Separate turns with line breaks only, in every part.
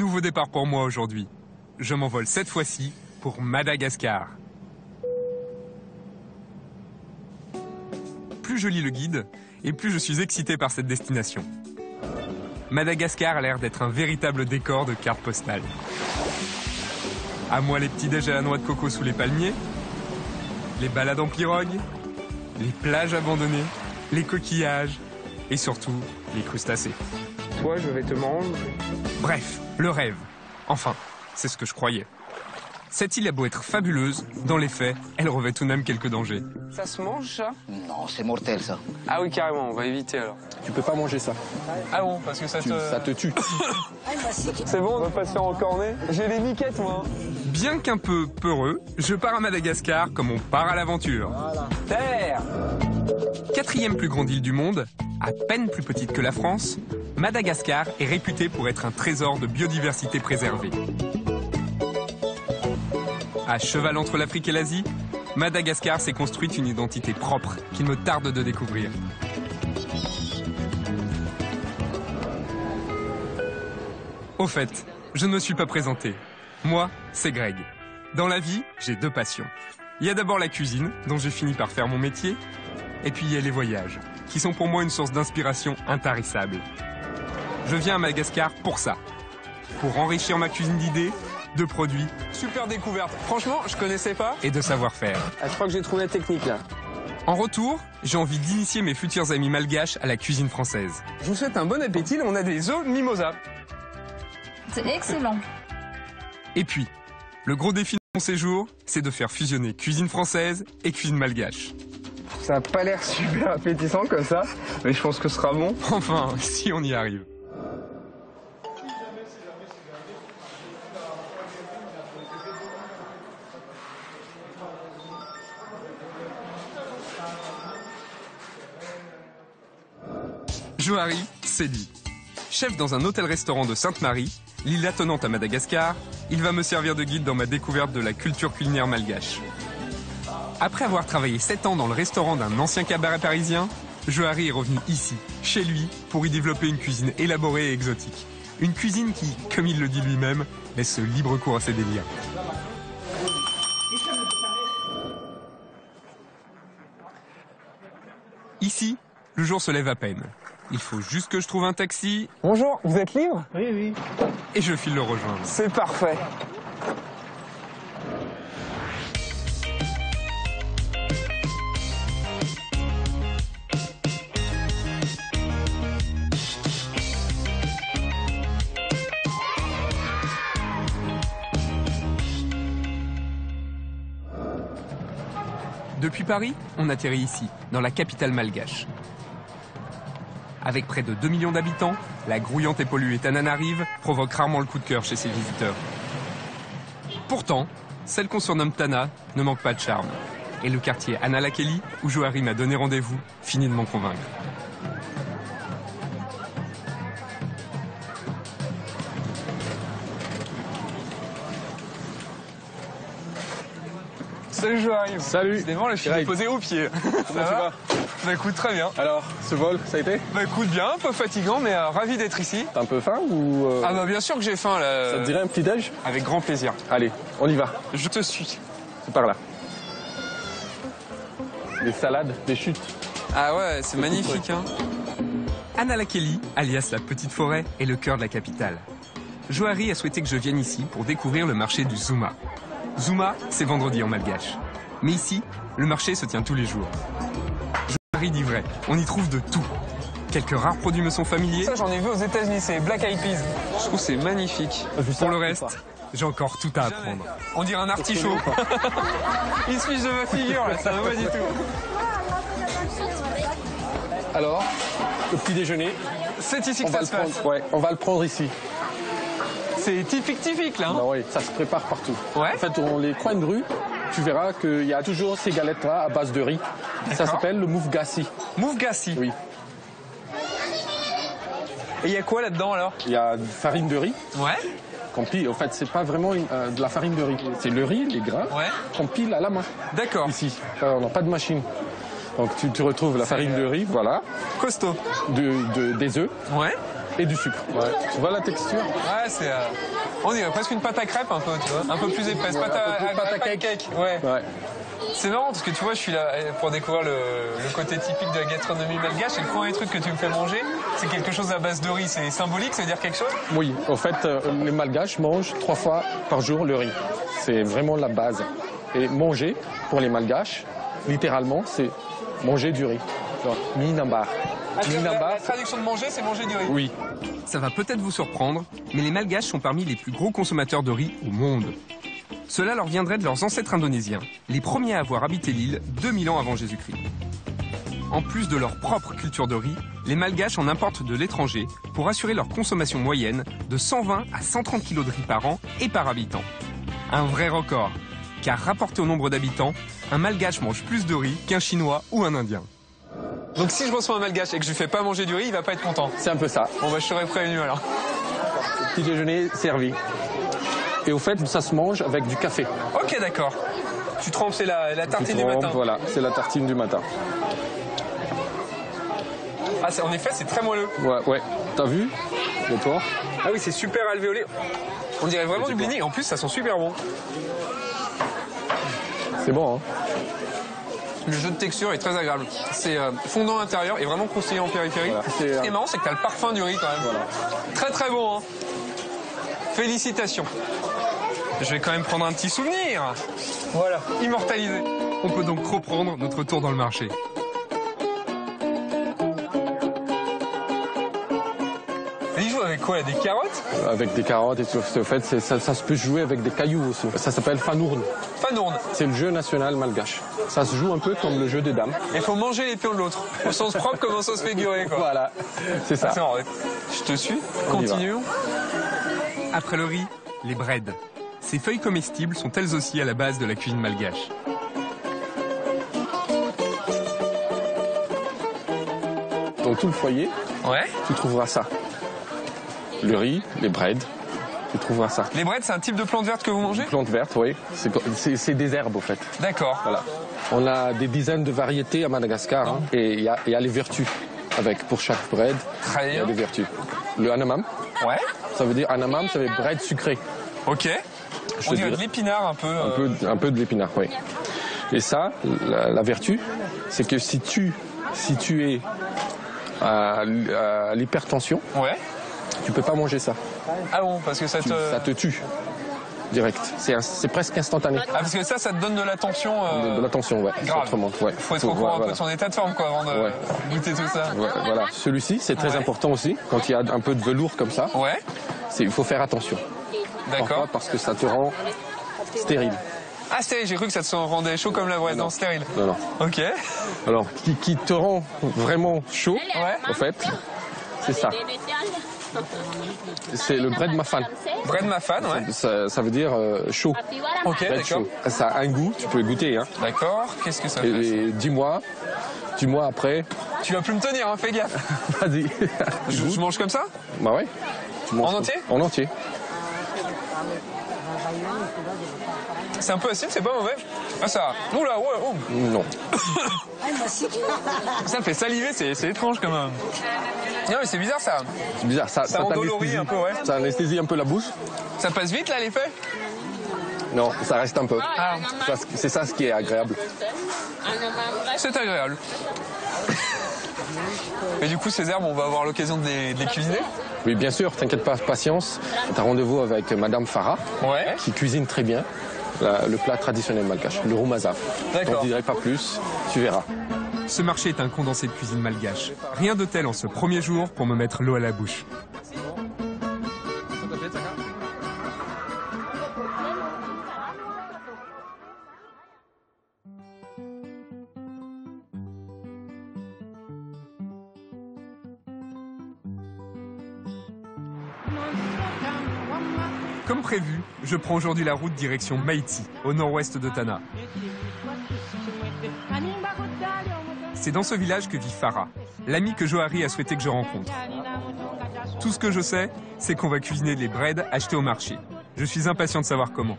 Nouveau départ pour moi aujourd'hui. Je m'envole cette fois-ci pour Madagascar. Plus je lis le guide, et plus je suis excité par cette destination. Madagascar a l'air d'être un véritable décor de carte postale. À moi les petits déj à la noix de coco sous les palmiers, les balades en pirogue, les plages abandonnées, les coquillages et surtout les crustacés. Toi, je vais te manger. Bref, le rêve. Enfin, c'est ce que je croyais. Cette île a beau être fabuleuse, dans les faits, elle revêt tout de même quelques dangers.
Ça se mange, ça?
Non, c'est mortel, ça.
Ah oui, carrément, on va éviter alors.
Tu peux pas manger ça.
Ah bon, parce que ça
te tue.
C'est bon, on va pas se faire encorner. J'ai les miquettes, moi.
Bien qu'un peu peureux, je pars à Madagascar comme on part à l'aventure.
Voilà. Terre!
4e plus grande île du monde, à peine plus petite que la France, Madagascar est réputée pour être un trésor de biodiversité préservée. À cheval entre l'Afrique et l'Asie, Madagascar s'est construite une identité propre qu'il me tarde de découvrir. Au fait, je ne me suis pas présenté. Moi, c'est Greg. Dans la vie, j'ai 2 passions. Il y a d'abord la cuisine, dont j'ai fini par faire mon métier, et puis il y a les voyages, qui sont pour moi une source d'inspiration intarissable. Je viens à Madagascar pour ça, pour enrichir ma cuisine d'idées, de produits.
Super découverte. Franchement, je connaissais pas.
Et de savoir-faire.
Ah, je crois que j'ai trouvé la technique là.
En retour, j'ai envie d'initier mes futurs amis malgaches à la cuisine française.
Je vous souhaite un bon appétit. On a des œufs mimosa.
C'est excellent.
Et puis, le gros défi de mon séjour, c'est de faire fusionner cuisine française et cuisine malgache.
Ça a pas l'air super appétissant comme ça, mais je pense que ce sera bon.
Enfin, si on y arrive. Johari, c'est lui. Chef dans un hôtel-restaurant de Sainte-Marie, l'île attenante à Madagascar, il va me servir de guide dans ma découverte de la culture culinaire malgache. Après avoir travaillé 7 ans dans le restaurant d'un ancien cabaret parisien, Johari est revenu ici, chez lui, pour y développer une cuisine élaborée et exotique. Une cuisine qui, comme il le dit lui-même, laisse libre cours à ses délires. Ici, le jour se lève à peine. Il faut juste que je trouve un taxi.
Bonjour, vous êtes libre?
Oui, oui.
Et je file le rejoindre.
C'est parfait.
Depuis Paris, on atterrit ici, dans la capitale malgache. Avec près de 2 millions d'habitants, la grouillante et polluée Tananarive provoque rarement le coup de cœur chez ses visiteurs. Pourtant, celle qu'on surnomme Tana ne manque pas de charme. Et le quartier Analakeli, où Johari m'a donné rendez-vous, finit de m'en convaincre.
Salut Johari.
Salut.
Décidément, là, je suis
Greg.
déposé au pied.
Comment tu vas?
Bah écoute, très bien.
Alors, ce vol, ça a été?
Bah écoute, bien, un peu fatigant, mais ravi d'être ici.
T'as un peu faim ou...
Ah bah bien sûr que j'ai faim là.
Ça te dirait un petit déj?
Avec grand plaisir.
Allez, on y va.
Je te suis.
C'est par là. Des salades, des chutes.
Ah ouais, c'est magnifique, hein.
Analakeli, alias la petite forêt, est le cœur de la capitale. Johari a souhaité que je vienne ici pour découvrir le marché du Zuma. Zuma, c'est vendredi en malgache. Mais ici, le marché se tient tous les jours. Johari dit vrai, on y trouve de tout. Quelques rares produits me sont familiers.
Ça, j'en ai vu aux États-Unis, c'est Black Eyed Peas. Je trouve que c'est magnifique.
Pour le reste, j'ai encore tout à apprendre.
On dirait un artichaut. Il se fiche de ma figure, là, ça va pas du tout.
Alors, le petit déjeuner,
C'est ici que ça se passe.
ouais, on va le prendre ici.
C'est typique, là. Hein.
Bah oui, ça se prépare partout.
Ouais.
En fait, dans les coins de rue, tu verras qu'il y a toujours ces galettes-là à base de riz. Ça s'appelle le moufgassi.
Moufgassi.
Oui.
Et il y a quoi là-dedans alors?
Il y a de farine de riz
Ouais.
qu'on pile. En fait, c'est pas vraiment de la farine de riz. C'est le riz, les grains,
Ouais.
qu'on pile à la main.
D'accord.
Ici, on n'a pas de machine. Donc tu retrouves la farine de riz, voilà,
Costaud.
des œufs,
Ouais.
et du sucre. Ouais. Tu vois la texture?
Ouais, c'est... on dirait presque une pâte à crêpe un peu, tu vois. Un peu plus épaisse,
Ouais,
pâte
pâte à
cake.
cake.
Ouais.
Ouais.
C'est marrant parce que tu vois, je suis là pour découvrir le côté typique de la gastronomie malgache. Et le premier truc que tu me fais manger, c'est quelque chose à base de riz. C'est symbolique, ça veut dire quelque chose?
Oui, en fait, les Malgaches mangent 3 fois par jour le riz. C'est vraiment la base. Et manger, pour les Malgaches, littéralement, c'est manger du riz. Genre, minambar.
La traduction de manger, c'est manger du riz.
Oui.
Ça va peut-être vous surprendre, mais les Malgaches sont parmi les plus gros consommateurs de riz au monde. Cela leur viendrait de leurs ancêtres indonésiens, les premiers à avoir habité l'île 2000 ans avant Jésus-Christ. En plus de leur propre culture de riz, les Malgaches en importent de l'étranger pour assurer leur consommation moyenne de 120 à 130 kg de riz par an et par habitant. Un vrai record, car rapporté au nombre d'habitants, un Malgache mange plus de riz qu'un Chinois ou un Indien.
Donc si je reçois un Malgache et que je lui fais pas manger du riz, il va pas être content.
C'est un peu ça.
Bon bah je serai prévenu alors.
Petit déjeuner servi. Et au fait, ça se mange avec du café.
Ok, d'accord. Tu trempes, c'est la tartine du matin.
Voilà, c'est la tartine du matin.
Ah, en effet, c'est très moelleux.
Ouais. T'as vu le porc?
Ah oui, c'est super alvéolé. On dirait vraiment du blini. En plus, ça sent super bon.
C'est bon, hein?
Le jeu de texture est très agréable. C'est fondant à l'intérieur et vraiment croustillant en périphérie.
Voilà.
Ce qui est marrant, c'est que tu as le parfum du riz quand même.
Voilà.
Très très bon, hein. Félicitations. Je vais quand même prendre un petit souvenir. Voilà, immortalisé.
On peut donc reprendre notre tour dans le marché.
Et il joue avec quoi? Des carottes?
Avec des carottes et tout. En fait, ça se peut jouer avec des cailloux aussi. Ça s'appelle fanourne.
Fanourne.
C'est le jeu national malgache. Ça se joue un peu comme le jeu des dames.
Il faut manger les pions de l'autre. Au sens propre comme au sens figuré, quoi.
Voilà, c'est ça.
C'est marrant. Je te suis.
On y va.
Continuons.
Après le riz, les breads. Ces feuilles comestibles sont elles aussi à la base de la cuisine malgache.
Dans tout le foyer,
Ouais.
tu trouveras ça. Le riz, les breads, tu trouveras ça.
Les breads, c'est un type de plante verte que vous mangez?
Plantes vertes, oui. C'est des herbes, au fait.
D'accord.
Voilà. On a des dizaines de variétés à Madagascar. Hein, et il y a les vertus. Pour chaque bread,
Très
il y a
bien.
des vertus. Le anamam,
Ouais.
ça veut dire anamam, ça veut dire bread sucré.
Ok.
Je
On
te
dirait de
dirais.
l'épinard un peu.
Un peu de l'épinard, oui. Et ça, la vertu, c'est que si tu es à l'hypertension,
Ouais.
tu peux pas manger ça.
Ah bon, parce que ça te...
Ça te tue direct. C'est presque instantané.
Ah, parce que ça te donne de la tension.
De la tension, ouais.
Grave.
Autrement, ouais.
Faut être au courant un peu
voilà.
de son état de forme, quoi, avant de
Ouais.
goûter tout ça.
Ouais, voilà. Celui-ci, c'est très
Ouais.
important aussi. Quand il y a un peu de velours comme ça,
Ouais.
il faut faire attention.
D'accord.
Pourquoi? Parce que ça te rend stérile.
Ah, stérile, j'ai cru que ça te rendait chaud comme la vraie. Non, stérile.
Non.
Ok.
Alors, qui te rend vraiment chaud,
Ouais.
en fait, c'est ça. C'est le bread mafan.
Bread mafan, ouais.
Ça veut dire chaud.
Ok,
Bread
d'accord.
chaud. Ça a un goût, tu peux goûter. Hein.
D'accord. Qu'est-ce que ça fait?
Et 10 mois après,
Tu vas plus me tenir, hein, fais gaffe.
vas-y.
Je mange comme ça?
Bah ouais. Tu manges
En entier?
En entier.
C'est un peu acide, c'est pas mauvais. Ah, ça. Oula, ouais, oh.
Non.
Ça me fait saliver, c'est étrange quand même. Non, mais c'est bizarre ça.
C'est bizarre. Ça
endolorit un peu, ouais.
Ça anesthésie un peu la bouche.
Ça passe vite là, l'effet?
Non, ça reste un peu.
Ah,
C'est ça ce qui est agréable.
c'est agréable. Et du coup, ces herbes, on va avoir l'occasion de les cuisiner?
Oui, bien sûr, t'inquiète pas, patience. T'as rendez-vous avec Madame Farah,
Ouais.
qui cuisine très bien le plat traditionnel malgache, le roumaza.
D'accord.
Je ne dirai pas plus, tu verras.
Ce marché est un condensé de cuisine malgache. Rien de tel en ce premier jour pour me mettre l'eau à la bouche. Comme prévu, je prends aujourd'hui la route direction Maïti, au nord-ouest de Tana. C'est dans ce village que vit Farah, l'ami que Johari a souhaité que je rencontre. Tout ce que je sais, c'est qu'on va cuisiner les breads achetés au marché. Je suis impatient de savoir comment.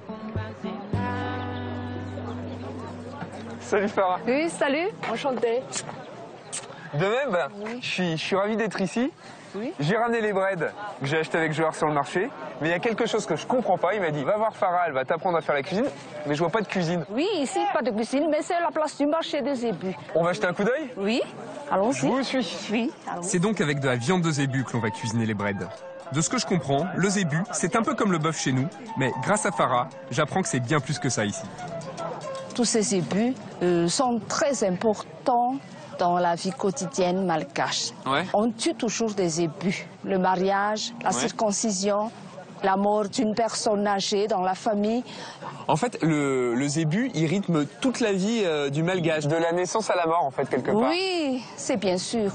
Salut Farah.
Oui, salut, enchantée.
De même, je suis ravi d'être ici.
Oui.
J'ai ramené les breads que j'ai acheté avec Joar sur le marché, mais il y a quelque chose que je comprends pas. Il m'a dit, va voir Farah, elle va t'apprendre à faire la cuisine, mais je vois pas de cuisine.
Oui, ici, pas de cuisine, mais c'est la place du marché des zébus.
On va jeter un coup d'œil?
Oui,
Je
allons-y.
vous suis.
Oui, allons-y.
C'est donc avec de la viande de zébu que l'on va cuisiner les breads. De ce que je comprends, le zébu, c'est un peu comme le bœuf chez nous, mais grâce à Farah, j'apprends que c'est bien plus que ça ici.
Tous ces zébus sont très importants dans la vie quotidienne malgache.
Ouais.
On tue toujours des zébus. Le mariage, la circoncision, la mort d'une personne âgée dans la famille.
En fait, le zébu, il rythme toute la vie du malgache, de la naissance à la mort, en fait, quelque part.
Oui, c'est bien sûr.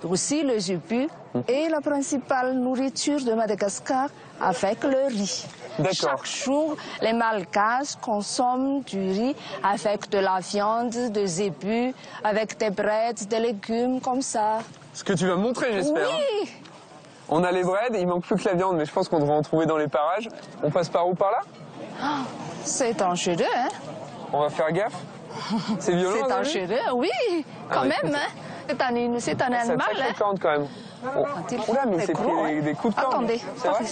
Aussi, le zébu est la principale nourriture de Madagascar avec le riz.
D'accord.
Chaque jour, les Malgaches consomment du riz avec de la viande de zébu, avec des breads, des légumes comme ça.
Ce que tu vas me montrer, j'espère.
Oui,
On a les breads, il manque plus que la viande, mais je pense qu'on devrait en trouver dans les parages. On passe par où, par là?
c'est dangereux, hein?
On va faire gaffe. C'est violent,
C'est
t'as vu?
dangereux, oui, quand
ouais,
même,
écoute.
hein? C'est un
C'est
animal,
très
hein?
corde quand même. Oh. Oula, mais
C'est
c'est
gros,
pris
hein.
des coups de corde.
Attendez,
C'est vrai?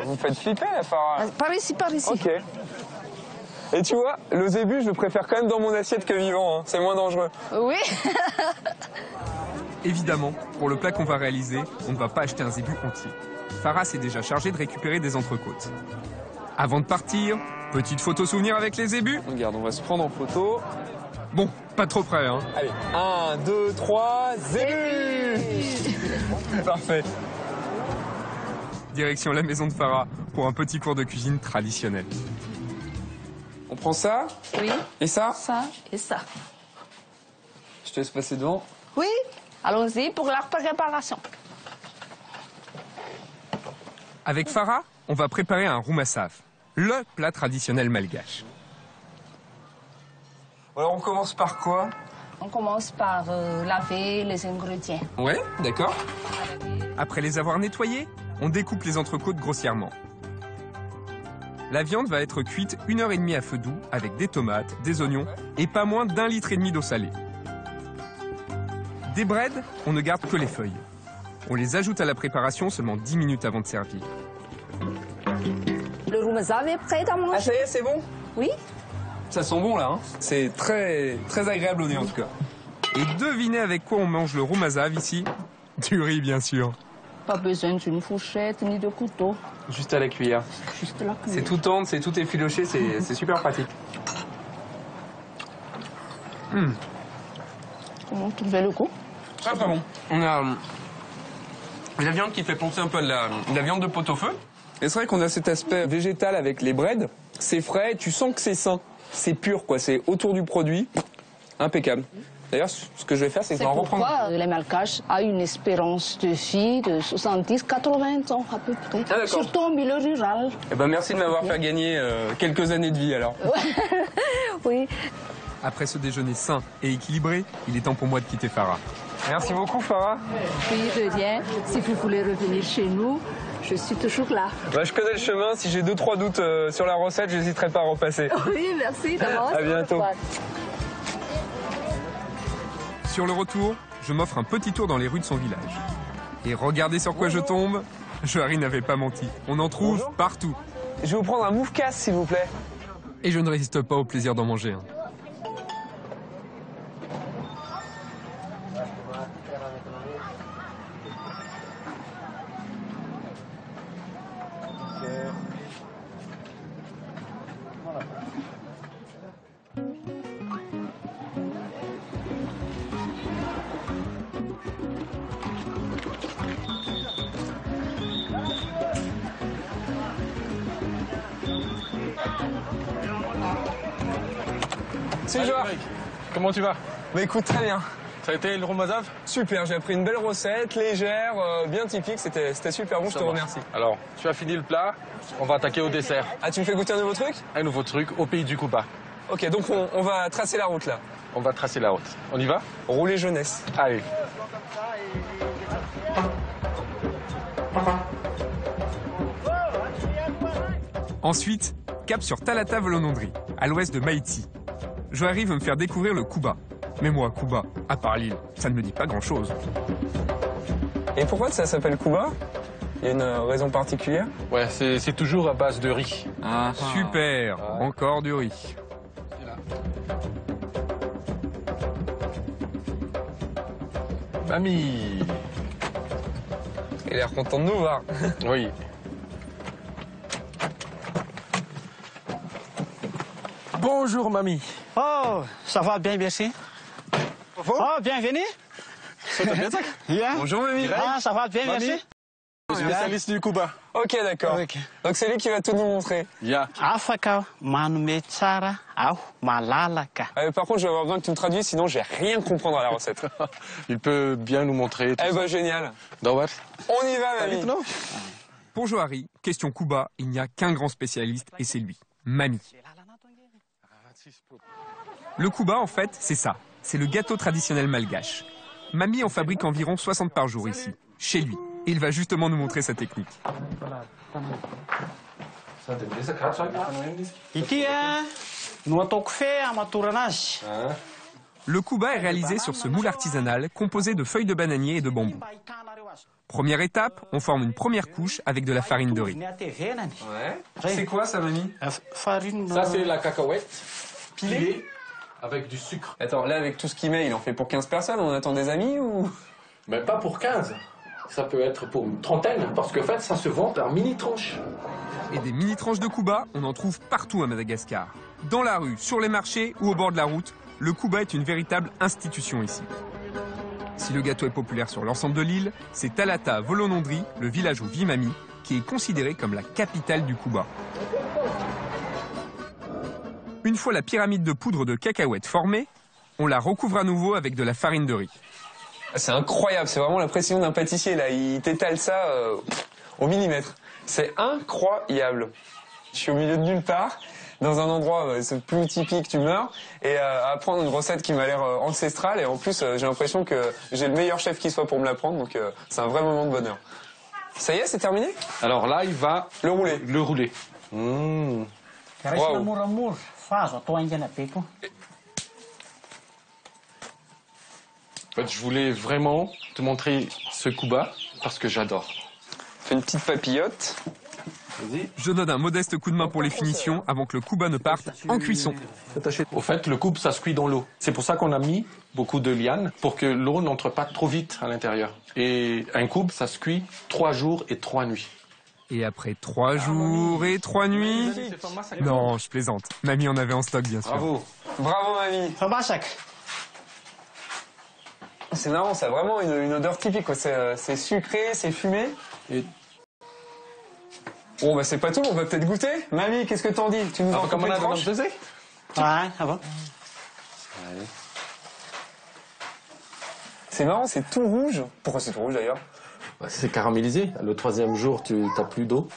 Vous me faites flipper, la Farah.
Par ici, par ici.
Ok. Et tu vois, le zébu, je le préfère quand même dans mon assiette que vivant. Hein. C'est moins dangereux.
Oui.
Évidemment, pour le plat qu'on va réaliser, on ne va pas acheter un zébu entier. Farah s'est déjà chargée de récupérer des entrecôtes. Avant de partir, petite photo souvenir avec les zébus.
Regarde, on va se prendre en photo.
Bon, pas trop près, hein.
Allez, 1, 2, 3, zébu. Parfait.
Direction la maison de Farah pour un petit cours de cuisine traditionnel.
On prend ça
Oui,
et ça.
ça et ça.
Je te laisse passer devant.
Oui, allons-y pour la préparation.
Avec Farah, on va préparer un roumassaf, le plat traditionnel malgache.
Alors on commence par quoi?
On commence par laver les ingrédients.
Ouais, d'accord.
Après les avoir nettoyés, on découpe les entrecôtes grossièrement. La viande va être cuite 1h30 à feu doux avec des tomates, des oignons et pas moins d'1,5 litre d'eau salée. Des breads, on ne garde que les feuilles. On les ajoute à la préparation seulement 10 minutes avant de servir.
Le roumazav est prêt à manger.
Ah ça y est, c'est bon?
Oui.
Ça sent bon là, hein? C'est très agréable au nez en tout cas.
Et devinez avec quoi on mange le roumazav ici? Du riz, bien sûr.
Pas besoin d'une fourchette ni de couteau.
Juste à la cuillère.
Juste la
C'est
cuillère.
tout tendre, c'est tout effiloché, c'est super pratique.
Comment trouver le goût?
Très très bon. On a la viande qui fait penser un peu à de la viande de pot-au-feu. Et c'est vrai qu'on a cet aspect végétal avec les breads. C'est frais, tu sens que c'est sain. C'est pur quoi, c'est autour du produit. Impeccable. D'ailleurs, ce que je vais faire, c'est que je
C'est
vais en reprendre.
pourquoi les Malgaches ont une espérance de vie de 70-80 ans à peu près.
Ah, d'accord.
Surtout en milieu rural.
Eh ben, merci de m'avoir fait gagner quelques années de vie alors.
Oui.
Après ce déjeuner sain et équilibré, il est temps pour moi de quitter Farah.
Merci beaucoup Farah.
Oui, de rien. Si vous voulez revenir chez nous, je suis toujours là.
Bah, je connais le chemin, si j'ai 2-3 doutes sur la recette, j'hésiterai pas à repasser.
Oui, merci d'avance.
À bientôt.
Sur le retour, je m'offre un petit tour dans les rues de son village. Et regardez sur quoi je tombe. Joari n'avait pas menti. On en trouve
Bonjour.
partout.
Je vais vous prendre un moufkas s'il vous plaît.
Et je ne résiste pas au plaisir d'en manger un.
C'est Joar.
Comment tu vas?
Bah écoute, très bien.
Ça a été le roumazav?
Super, j'ai appris une belle recette, légère, bien typique, c'était super bon, je te remercie.
Alors, tu as fini le plat, on va attaquer au dessert.
Ah, tu me fais goûter un nouveau truc?
Un nouveau truc au pays du Kouba.
Ok, donc on va tracer la route là.
On va tracer la route. On y va?
Rouler jeunesse.
Allez.
Ensuite, cap sur Talata Volonondri, à l'ouest de Maïti. Joari veut me faire découvrir le Kouba. Mais moi, Kouba, à part l'île, ça ne me dit pas grand-chose.
Et pourquoi ça s'appelle Cuba? Il y a une raison particulière?
Ouais, c'est toujours à base de riz.
Ah, super.
Ouais.
Encore du riz.
Mamie.
Il a l'air content de nous voir.
Oui. Bonjour, mamie.
Oh, ça va bien, merci. Oh, bienvenue. Yeah.
Bonjour mamie.
Ah, ça va bien,
Mamie.
merci.
Spécialiste du Cuba.
Ok, d'accord.
Ok.
Donc c'est lui qui va tout nous montrer.
Yeah.
Afaka manome tsara aho malalaka.
Par contre, je vais avoir besoin que tu me traduises, sinon je vais rien comprendre à la recette.
Il peut bien nous montrer.
Eh ben génial.
Dawar.
On y va mamie.
Pour Johari, question Cuba, il n'y a qu'un grand spécialiste et c'est lui, Mami. Le Cuba, en fait, c'est ça. C'est le gâteau traditionnel malgache. Mami en fabrique environ 60 par jour ici, chez lui. Et il va justement nous montrer sa technique.
Ity no ataoko fe amatoranazy.
Le Cuba est réalisé sur ce moule artisanal composé de feuilles de bananier et de bambou. Première étape, on forme une première couche avec de la farine de riz.
Ouais. C'est quoi ça mamie?
Farine.
Ça, c'est la cacahuète pilée avec du sucre.
Attends, là avec tout ce qu'il met, il en fait pour 15 personnes, on attend des amis ou?
Mais pas pour 15. Ça peut être pour une trentaine, parce qu'en fait, ça se vend par mini-tranches.
Et des mini-tranches de Cuba, on en trouve partout à Madagascar. Dans la rue, sur les marchés ou au bord de la route, le Cuba est une véritable institution ici. Si le gâteau est populaire sur l'ensemble de l'île, c'est Talata Volonondri, le village où vit Mami, qui est considéré comme la capitale du Cuba. Une fois la pyramide de poudre de cacahuètes formée, on la recouvre à nouveau avec de la farine de riz.
C'est incroyable, c'est vraiment la précision d'un pâtissier là, il t'étale ça au millimètre. C'est incroyable. Je suis au milieu de nulle part, dans un endroit c'est plus typique, tu meurs, et à apprendre une recette qui m'a l'air ancestrale, et en plus j'ai l'impression que j'ai le meilleur chef qui soit pour me l'apprendre, donc c'est un vrai moment de bonheur. Ça y est, c'est terminé?
Alors là, il va
Le rouler.
le rouler. Mmh.
Wow.
Moramora. Faz atao haingana be koa.
En fait, je voulais vraiment te montrer ce Cuba parce que j'adore.
Fais une petite papillote.
Je donne un modeste coup de main pour les finitions avant que le Cuba ne parte en cuisson.
Au fait, le coupe, ça se cuit dans l'eau. C'est pour ça qu'on a mis beaucoup de lianes, pour que l'eau n'entre pas trop vite à l'intérieur. Et un coupe, ça se cuit 3 jours et 3 nuits.
Et après 3 jours et 3 nuits... Non, je plaisante. Mamie en avait en stock, bien sûr.
Bravo.
Bravo mamie.
Fabasak.
C'est marrant, ça a vraiment une odeur typique, quoi. C'est sucré, c'est fumé.
Et
Bon bah c'est pas tout, on va peut-être goûter. Mamie, qu'est-ce que t'en dis? Tu nous en
comme
coupes
on
une
a
tranche?
faisait.
Ah, ah bon.
C'est marrant, c'est tout rouge. Pourquoi c'est tout rouge d'ailleurs?
C'est caramélisé. Le 3e jour, tu n'as plus d'eau.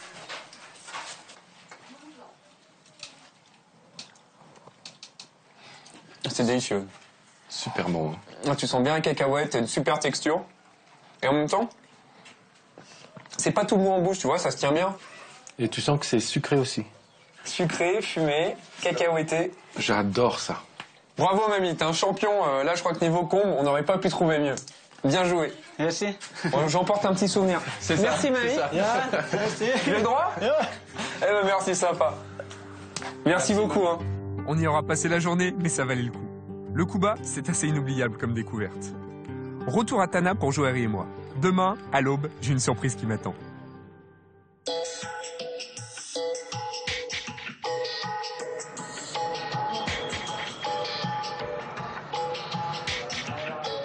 C'est délicieux.
Super bon.
Ah, tu sens bien la cacahuète, une super texture. Et en même temps, c'est pas tout mou en bouche, tu vois, ça se tient bien.
Et tu sens que c'est sucré aussi.
Sucré, fumé, cacahuèté.
J'adore ça.
Bravo mamie, t'es un champion. Là je crois que niveau comble, on n'aurait pas pu trouver mieux. Bien joué.
Merci.
Bon, j'emporte un petit souvenir. Merci mamie.
Merci.
J'ai le droit? Eh ben merci, sympa. Merci beaucoup. Hein.
On y aura passé la journée, mais ça valait le coup. Le Cuba, c'est assez inoubliable comme découverte. Retour à Tana pour Johari et moi. Demain, à l'aube, j'ai une surprise qui m'attend.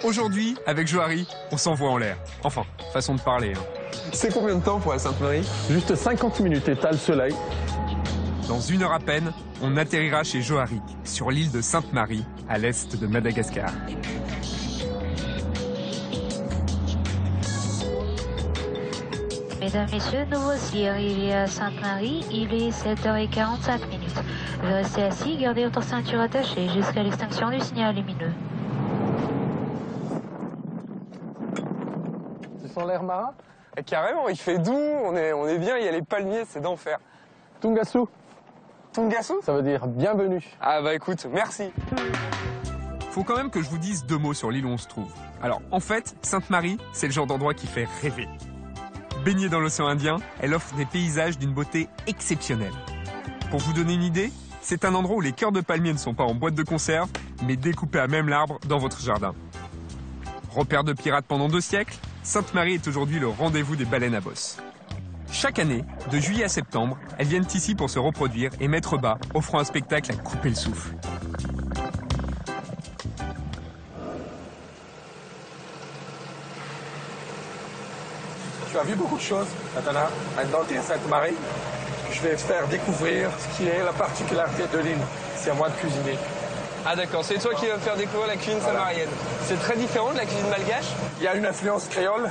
Aujourd'hui, avec Johari, on s'envoie en l'air. Enfin, façon de parler. Hein.
C'est combien de temps pour la Sainte-Marie?
Juste 50 minutes et t'as le soleil.
Dans 1 heure à peine, on atterrira chez Johari, sur l'île de Sainte-Marie, à l'est de Madagascar.
Mesdames, Messieurs, nous voici arrivés à Sainte-Marie. Il est 7h45. Restez assis, gardez votre ceinture attachée jusqu'à l'extinction du signal lumineux.
Tu sens l'air marin? Carrément, il fait doux, on est bien, il y a les palmiers, c'est d'enfer.
Tungasu,
Tungasu?
ça veut dire bienvenue.
Ah bah écoute, merci.
Faut quand même que je vous dise 2 mots sur l'île où on se trouve. Alors, en fait, Sainte-Marie, c'est le genre d'endroit qui fait rêver. Baignée dans l'océan Indien, elle offre des paysages d'une beauté exceptionnelle. Pour vous donner une idée, c'est un endroit où les cœurs de palmier ne sont pas en boîte de conserve, mais découpés à même l'arbre dans votre jardin. Repère de pirates pendant 2 siècles, Sainte-Marie est aujourd'hui le rendez-vous des baleines à bosse. Chaque année, de juillet à septembre, elles viennent ici pour se reproduire et mettre bas, offrant un spectacle à couper le souffle.
Tu as vu beaucoup de choses, Natana. Maintenant, tu es à Sainte-Marie. Je vais te faire découvrir ce qui est la particularité de l'île. C'est à moi de cuisiner.
Ah d'accord, c'est toi qui vas me faire découvrir la cuisine samarienne. C'est très différent de la cuisine malgache?
Il y a une influence créole,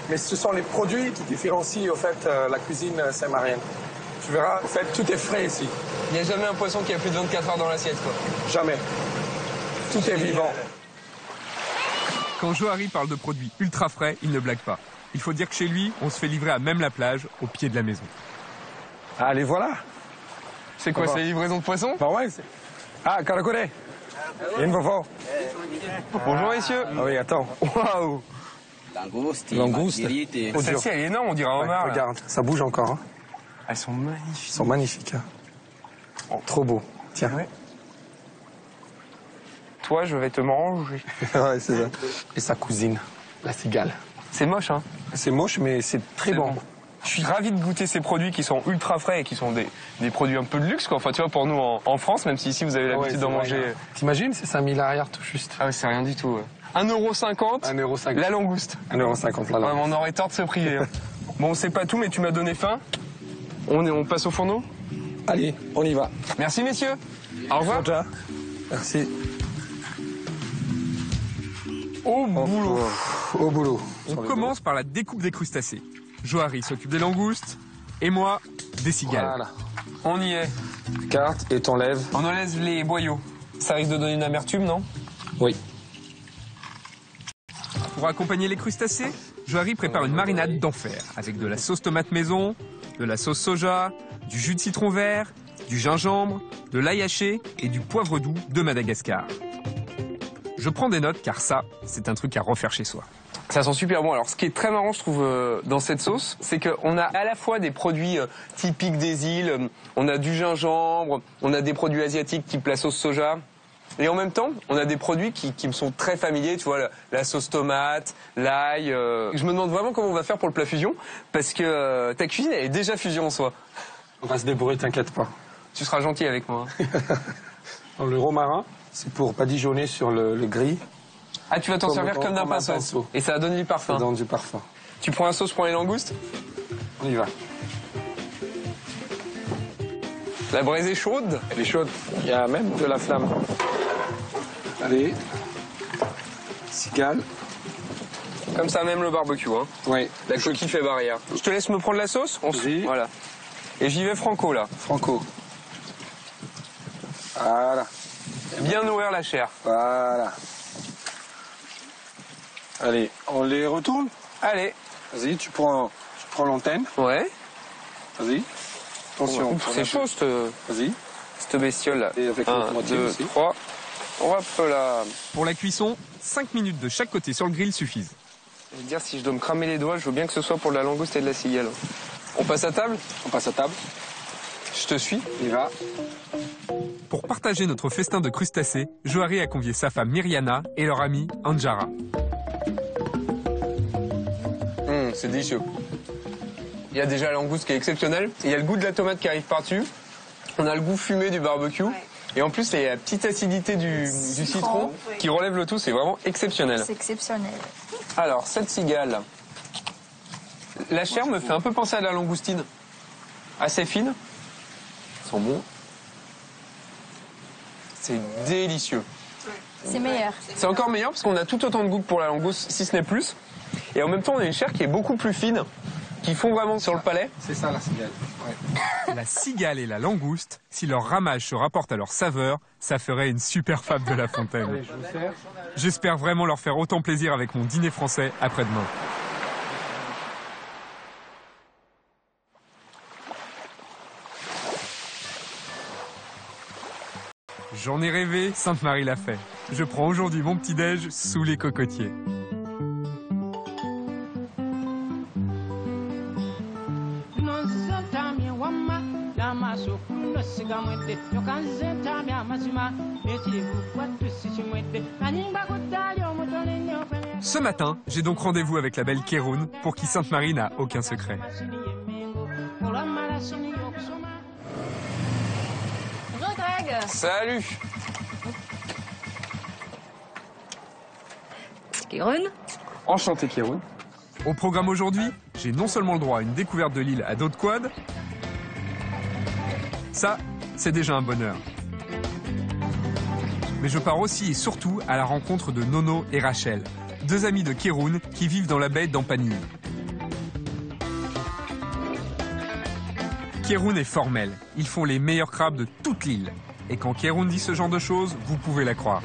mais ce sont les produits qui différencient au fait la cuisine samarienne. Tu verras, en fait, tout est frais ici.
Il n'y a jamais un poisson qui a plus de 24 heures dans l'assiette, quoi.
Jamais. Tout est vivant.
Quand Johari parle de produits ultra frais, il ne blague pas. Il faut dire que chez lui, on se fait livrer à même la plage, au pied de la maison.
Allez, voilà.
C'est quoi, c'est les livraisons de poissons?
Bah ouais, c'est... Ah, Karakore. Bonjour,
messieurs.
Ah oui, attends.
Waouh.
Langouste.
Celle-ci, elle est énorme, on dirait un homard.
Ouais, regarde, ça bouge encore. Hein.
Elles sont magnifiques.
Ils sont magnifiques. Hein. Oh, trop beau. Tiens.
Ouais. Toi, je vais te manger.
Ouais, c'est ça. Et sa cousine, la cigale.
C'est moche, hein?
C'est moche, mais c'est très bon.
Je suis ravi de goûter ces produits qui sont ultra frais et qui sont des produits un peu de luxe, quoi. Enfin, tu vois, pour nous en France, même si ici vous avez l'habitude d'en manger.
T'imagines, c'est 5000 arrière tout juste.
Ah ouais, c'est rien du tout. Ouais. 1,50 €.
1,50 €.
La langouste.
1,50 € la langouste.
Ouais, on aurait tort de se priver. Hein. Bon, c'est pas tout, mais tu m'as donné faim. On passe au fourneau?
Allez, on y va.
Merci, messieurs. Au revoir.
Merci.
Au boulot.
Au boulot.
On commence par la découpe des crustacés. Johari s'occupe des langoustes et moi des cigales.
Voilà.
On y est.
Carte et t'enlèves.
On enlève les boyaux. Ça risque de donner une amertume, non?
Oui.
Pour accompagner les crustacés, Johari prépare une marinade d'enfer avec de la sauce tomate maison, de la sauce soja, du jus de citron vert, du gingembre, de l'ail haché et du poivre doux de Madagascar. Je prends des notes car ça, c'est un truc à refaire chez soi.
Ça sent super bon. Alors, ce qui est très marrant, je trouve, dans cette sauce, c'est qu'on a à la fois des produits typiques des îles, on a du gingembre, on a des produits asiatiques type la sauce soja, et en même temps, on a des produits qui me sont très familiers, tu vois, la sauce tomate, l'ail. Je me demande vraiment comment on va faire pour le plat fusion, parce que ta cuisine, elle est déjà fusion en soi.
On va se débrouiller, t'inquiète pas.
Tu seras gentil avec moi.
Le romarin, c'est pour badigeonner sur le gris.
Ah, tu vas t'en servir comme d'un pinceau. Et ça donne du parfum.
Ça donne du parfum.
Tu prends la sauce pour les langoustes?
On y va.
La braise est chaude?
Elle est chaude. Il y a même de la flamme. Allez. Cigale.
Comme ça même le barbecue, hein.
Oui.
La coquille fait barrière. Je te laisse me prendre la sauce?
Vas-y.
Voilà. Et j'y vais franco, là.
Franco. Voilà.
Bien nourrir la chair.
Voilà. Allez, on les retourne?
Allez.
Vas-y, tu prends l'antenne.
Ouais.
Vas-y. Attention.
C'est chaud, cette bestiole-là.
Et avec
1, 2, 3. Hop là.
Pour la cuisson, 5 minutes de chaque côté sur le grill suffisent.
Je veux dire, si je dois me cramer les doigts, je veux bien que ce soit pour de la langouste et de la cigale. On passe à table?
On passe à table.
Je te suis.
On y va.
Pour partager notre festin de crustacés, Johari a convié sa femme Myriana et leur amie Anjara.
C'est délicieux. Il y a déjà la langouste qui est exceptionnelle. Il y a le goût de la tomate qui arrive par-dessus. On a le goût fumé du barbecue. Ouais. Et en plus, il y a la petite acidité du citron qui relève le tout. C'est vraiment exceptionnel.
C'est exceptionnel.
Alors, cette cigale. La chair me fait un peu penser à la langoustine. Assez fine. Elles sont bons. C'est délicieux.
C'est meilleur.
C'est encore meilleur parce qu'on a tout autant de goût que pour la langouste, si ce n'est plus. Et en même temps, on a une chair qui est beaucoup plus fine, qui fond vraiment sur le palais.
C'est ça la cigale. Ouais.
La cigale et la langouste, si leur ramage se rapporte à leur saveur, ça ferait une super fable de La Fontaine.
Allez, je vous sers.
J'espère vraiment leur faire autant plaisir avec mon dîner français après-demain. J'en ai rêvé, Sainte-Marie l'a fait. Je prends aujourd'hui mon petit-déj sous les cocotiers. Ce matin, j'ai donc rendez-vous avec la belle Kéroun, pour qui Sainte-Marie n'a aucun secret.
Bonjour Greg.
Salut.
Kéroun.
Enchanté, Kéroun.
Au programme aujourd'hui, j'ai non seulement le droit à une découverte de l'île à dos de quad, ça, c'est déjà un bonheur. Mais je pars aussi et surtout à la rencontre de Nono et Rachel, deux amis de Kéroun qui vivent dans la baie d'Ampanini. Kéroun est formel, ils font les meilleurs crabes de toute l'île. Et quand Kéroun dit ce genre de choses, vous pouvez la croire.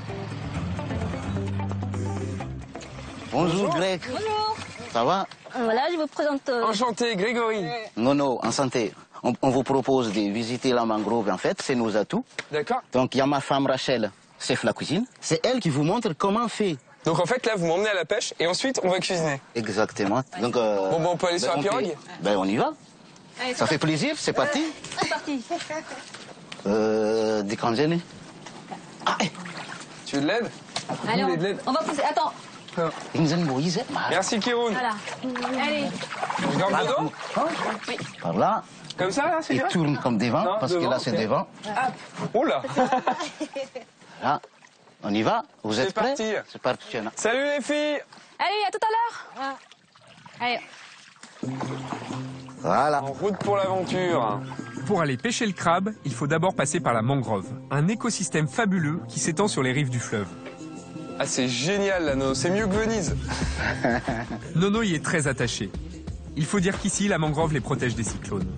Bonjour Greg.
Bonjour.
Ça va?
Voilà, je vous présente...
Enchanté, Grégory.
Nono, en santé. On vous propose de visiter la mangrove, en fait, c'est nos atouts.
D'accord.
Donc il y a ma femme Rachel, chef la cuisine. C'est elle qui vous montre comment faire.
Donc en fait, là, vous m'emmenez à la pêche et ensuite, on va cuisiner.
Exactement. Donc,
Bon, on peut aller sur la pirogue?
On y va.
Allez,
Ça fait plaisir, c'est parti.
c'est parti.
Décongéler.
Tu veux de l'aide?
Allez,
Vous voulez de l'aide?
on va pousser. Attends.
Merci, Kéroun.
Voilà. Allez.
Je garde le dos?
Par là.
Comme ça, là, c'est
Et
bien?
tourne comme devant,
Non,
parce
devant,
que là, c'est
ok.
devant.
Oh là.
Là, on y va. Vous êtes prêts?
parti.
C'est parti. Tiens.
Salut, les filles.
Allez, à tout à l'heure. Allez.
Voilà.
En route pour l'aventure.
Pour aller pêcher le crabe, il faut d'abord passer par la mangrove, un écosystème fabuleux qui s'étend sur les rives du fleuve.
Ah, c'est génial, là, Nono. C'est mieux que Venise.
Nono y est très attaché. Il faut dire qu'ici, la mangrove les protège des cyclones.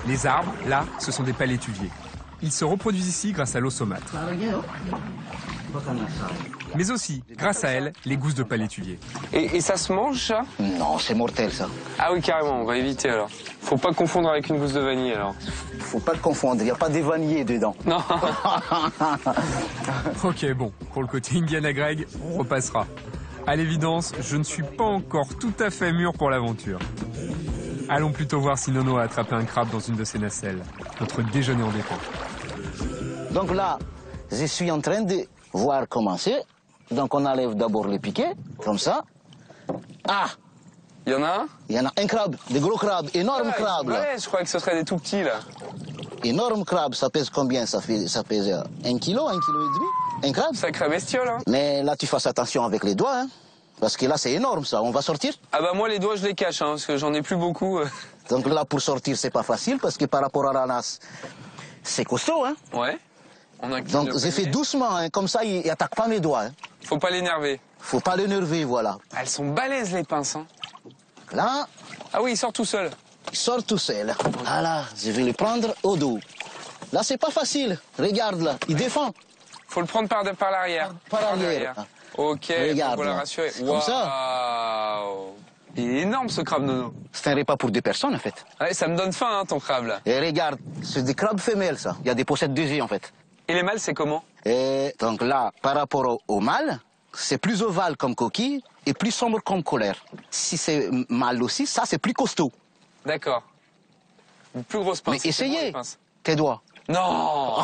Les arbres, là, ce sont des palétuviers. Ils se reproduisent ici grâce à l'eau saumâtre. Mais aussi, grâce à elle, les gousses de palétuvier.
Et ça se mange, ça?
Non, c'est mortel, ça.
Ah oui, carrément, on va éviter, alors. Faut pas confondre avec une gousse de vanille, alors.
Faut pas le confondre, il n'y a pas des vanillés dedans.
Non.
Ok, bon, pour le côté Indiana Greg, on repassera. À l'évidence, je ne suis pas encore tout à fait mûr pour l'aventure. Allons plutôt voir si Nono a attrapé un crabe dans une de ses nacelles. Notre déjeuner en dépend.
Donc là, je suis en train de voir comment c'est. Donc on enlève d'abord les piquets, comme ça. Ah!
Il y en a un?
Il y en a un crabe, des gros crabes, énormes crabes. Là.
Ouais, je croyais que ce serait des tout petits, là.
Énorme crabe, ça pèse combien? Ça pèse 1 kilo, 1,5 kg, un crabe.
Sacré bestiole, hein.
Mais là, tu fasses attention avec les doigts, hein. Parce que là, c'est énorme, ça. On va sortir.
Ah bah moi, les doigts, je les cache, hein, parce que j'en ai plus beaucoup.
Donc là, pour sortir, c'est pas facile, parce que par rapport à la nasse, c'est costaud, hein.
Ouais. On a
Donc j'ai fait doucement, hein. Comme ça, il attaque pas mes doigts. Hein.
Faut pas l'énerver.
Faut pas l'énerver, voilà.
Elles sont balèzes, les pinces, hein.
Là,
Ah oui, il sort tout seul.
il sort tout seul. Voilà, je vais le prendre au dos. Là, c'est pas facile. Regarde, là, il défend.
Faut le prendre par l'arrière.
Par arrière.
derrière. Ok,
Regarde,
pour la
là.
rassurer.
Comme ça.
Waouh. Il est énorme, ce crabe, Nono.
C'est un repas pour 2 personnes, en fait.
Ouais, ça me donne faim, hein, ton crabe, là.
Et regarde, c'est des crabes femelles, ça. Il y a des pochettes de œufs, en fait.
Et les mâles, c'est comment?
Et donc là, par rapport au mâle, c'est plus ovale comme coquille et plus sombre comme colère. Si c'est mâle aussi, ça, c'est plus costaud.
D'accord. Une plus grosse pince.
Mais
c'est bon, les
essayez,
pinces.
tes doigts.
Non.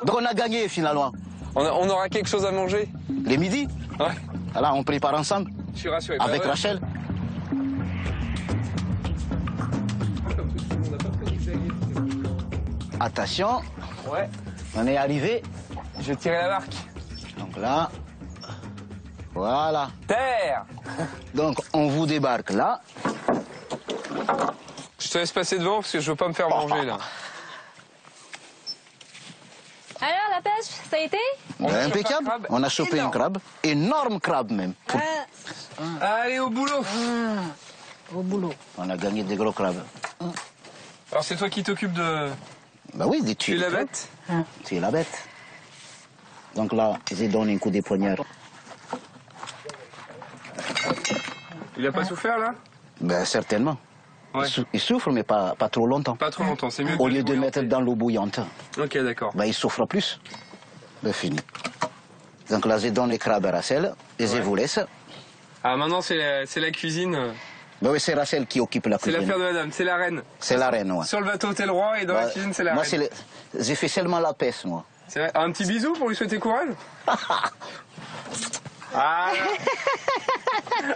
Donc on a gagné, finalement.
On aura quelque chose à manger?
Les midis,
Ouais.
voilà, on prépare ensemble,
Je suis rassuré.
avec
Bah ouais.
Rachel. Attention,
Ouais.
on est arrivé.
Je vais tirer la barque.
Donc là, voilà.
Terre.
Donc on vous débarque là.
Je te laisse passer devant parce que je veux pas me faire manger, là.
Alors, la pêche, ça a été?
On a chopé un
Impeccable.
crabe
On a chopé
énorme.
un crabe, énorme crabe même.
Allez, au boulot.
On a gagné des gros crabes.
Alors, c'est toi qui t'occupes de
Bah oui, des
tuer
tuiles.
la bête?
Tu es la bête. Donc là, j'ai donné un coup de poignard.
Il a pas souffert, là?
Ben certainement.
Ouais.
Il souffre, mais pas trop longtemps.
Pas trop longtemps, c'est mieux.
Au lieu de mettre dans l'eau bouillante,
Ok, d'accord.
il souffre plus. C'est fini. Donc là, je donne les crabes à Rachel et je vous laisse.
Ah, maintenant, c'est la cuisine.
Oui, c'est Rachel qui occupe la
C'est
cuisine.
l'affaire de madame, c'est la reine.
C'est la reine, ouais.
Sur le bateau, t'es le roi et dans la cuisine, c'est la
moi,
reine.
j'ai fait seulement la pêche, moi.
C'est vrai. Un petit bisou pour lui souhaiter courage. Ah.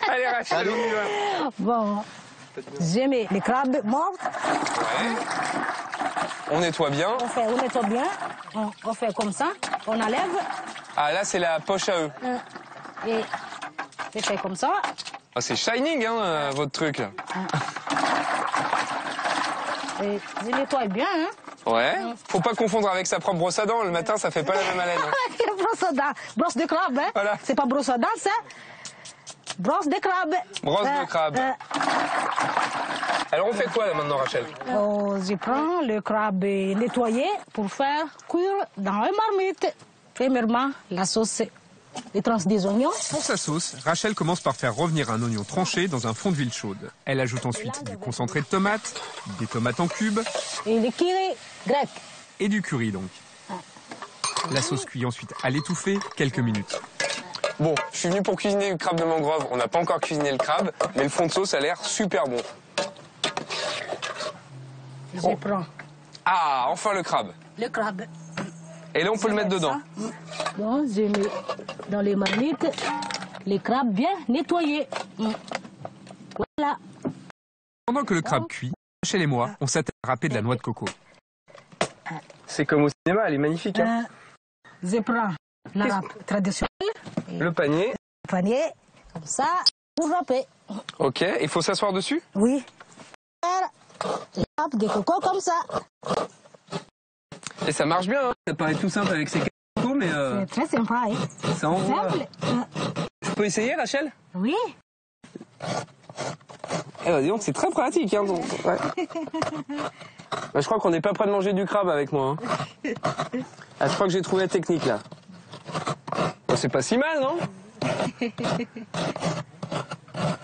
Allez, Rachel, on y va.
Bon, j'aime les crabes morts.
Ouais. On nettoie bien.
On nettoie bien. On fait comme ça. On enlève.
Ah, là, c'est la poche à eux.
Et je fais comme ça.
Ah, c'est shining, hein, votre truc. Là.
Et je nettoie bien. Hein.
Ouais. Faut pas confondre avec sa propre brosse à dents. Le matin, ça fait pas la même haleine. Hein.
Brosse à dents. Brosse de crabe. Hein.
Voilà.
C'est pas brosse à dents, ça. Brosse de crabe.
Brosse de crabe. Alors, on fait quoi, là, maintenant, Rachel?
Je prends le crabe nettoyé pour faire cuire dans une marmite. Premièrement, la sauce. Les tranches des oignons.
Pour sa sauce, Rachel commence par faire revenir un oignon tranché dans un fond d'huile chaude. Elle ajoute ensuite du concentré de tomate, des tomates en cubes.
Et le curry grec.
Et du curry donc. La sauce cuit ensuite à l'étouffer quelques minutes.
Bon, je suis venu pour cuisiner le crabe de mangrove. On n'a pas encore cuisiné le crabe, mais le fond de sauce a l'air super bon.
Je prends
Ah, enfin le crabe.
le crabe.
Et là, on peut le mettre dedans.
Bon, je mets dans les marmites les crabes bien nettoyés. Voilà.
Pendant que le crabe cuit, Rachel et moi, on s'attelle à râper de la noix de coco.
C'est comme au cinéma, elle est magnifique. Hein.
Je prends la râpe traditionnelle.
Le panier.
Le panier, comme ça, pour râper.
Ok, il faut s'asseoir dessus?
Oui. La râpe de coco comme ça.
Et ça marche bien, hein. Ça paraît tout simple avec ces cocos, mais
C'est très sympa, hein.
ça envoie.
Simple.
Je peux essayer, Rachel?
Oui.
Eh ben, dis donc, c'est très pratique. Hein, donc. Ouais. Bah, je crois qu'on n'est pas prêt de manger du crabe avec moi. Hein. Ah, je crois que j'ai trouvé la technique, là. Bon, c'est pas si mal, non?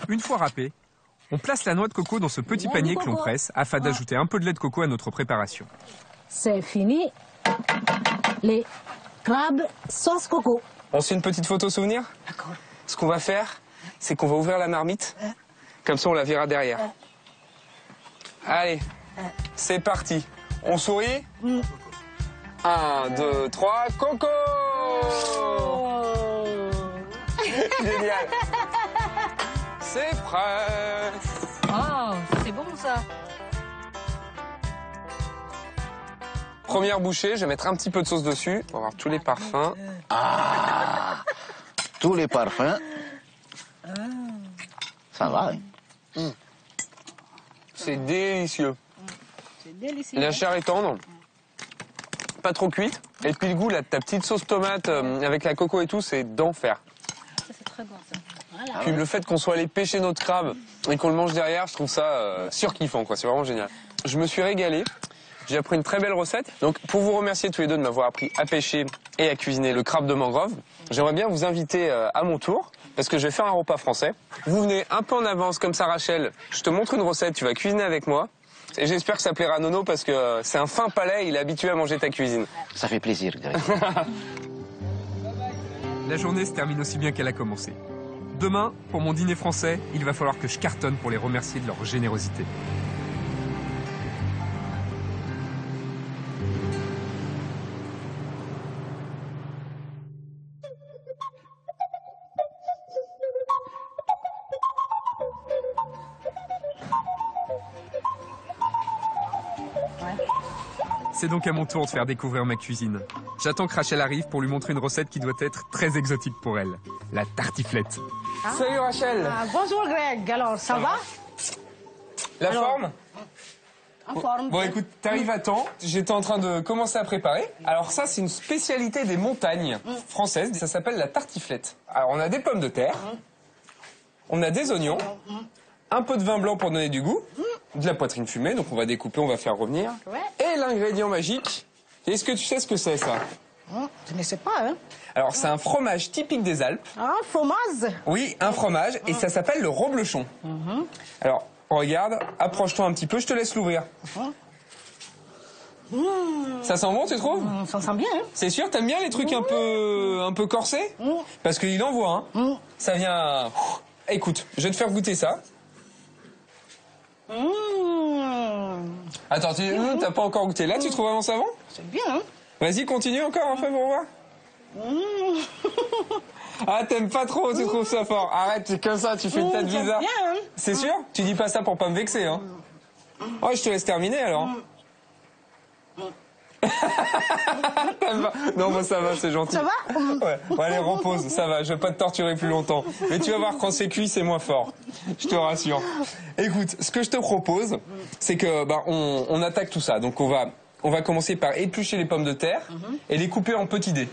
Une fois râpé, on place la noix de coco dans ce petit panier que l'on presse afin d'ajouter un peu de lait de coco à notre préparation.
C'est fini. Les crabes sauce coco.
On se fait une petite photo souvenir?
D'accord.
Ce qu'on va faire, c'est qu'on va ouvrir la marmite. Comme ça, on la verra derrière. Allez, c'est parti. On sourit? 1, 2, 3, coco! Génial. C'est prêt.
Oh, c'est bon ça.
Première bouchée, je vais mettre un petit peu de sauce dessus pour avoir tous les parfums.
Ah, tous les parfums. Ça va, hein.
C'est délicieux.
C'est délicieux.
La chair est tendre, pas trop cuite. Et puis le goût là, de ta petite sauce tomate avec la coco et tout, c'est d'enfer.
C'est très bon ça. Voilà.
Puis le fait qu'on soit allé pêcher notre crabe et qu'on le mange derrière, je trouve ça surkiffant, quoi. C'est vraiment génial. Je me suis régalé. J'ai appris une très belle recette. Donc, pour vous remercier tous les deux de m'avoir appris à pêcher et à cuisiner le crabe de mangrove, j'aimerais bien vous inviter à mon tour, parce que je vais faire un repas français. Vous venez un peu en avance, comme ça, Rachel. Je te montre une recette, tu vas cuisiner avec moi. Et j'espère que ça plaira à Nono, parce que c'est un fin palais, il est habitué à manger ta cuisine.
Ça fait plaisir, Greg.
La journée se termine aussi bien qu'elle a commencé. Demain, pour mon dîner français, il va falloir que je cartonne pour les remercier de leur générosité. C'est donc à mon tour de faire découvrir ma cuisine. J'attends que Rachel arrive pour lui montrer une recette qui doit être très exotique pour elle. La tartiflette.
Salut Rachel.
Bonjour Greg, alors ça va?
La
Alors,
forme?
En forme.
Bon écoute, t'arrives à temps, j'étais en train de commencer à préparer. Alors ça, c'est une spécialité des montagnes françaises, ça s'appelle la tartiflette. Alors on a des pommes de terre, on a des oignons, un peu de vin blanc pour donner du goût, de la poitrine fumée, donc on va découper, on va faire revenir.
Ouais.
Et l'ingrédient magique, est-ce que tu sais ce que c'est ça?
Je ne sais pas, hein.
Alors c'est un fromage typique des Alpes.
Ah, fromage.
Oui, un fromage, et ça s'appelle le reblochon. Alors, Regarde, approche-toi un petit peu, je te laisse l'ouvrir. Ça sent bon, tu trouves?
Ça sent bien, hein?
C'est sûr, t'aimes bien les trucs un peu corsés? Parce qu'il envoie, hein. Ça vient... Écoute, je vais te faire goûter ça. Attends, t'as pas encore goûté. Là, tu trouves vraiment savon?
C'est bien, hein?
Vas-y, continue encore un peu pour voir. Ah, t'aimes pas trop, tu trouves ça fort. Arrête, c'est comme ça, tu fais une tête bizarre.
Bien, hein?
C'est sûr? Tu dis pas ça pour pas me vexer, hein? Oh, je te laisse terminer, alors. T'aimes pas? Non, moi ça va, c'est gentil.
Ça va?
Ouais. Bon, allez, repose, ça va, je vais pas te torturer plus longtemps. Mais tu vas voir, quand c'est cuit, c'est moins fort. Je te rassure. Écoute, ce que je te propose, c'est que on attaque tout ça. Donc on va commencer par éplucher les pommes de terre et les couper en petits dés.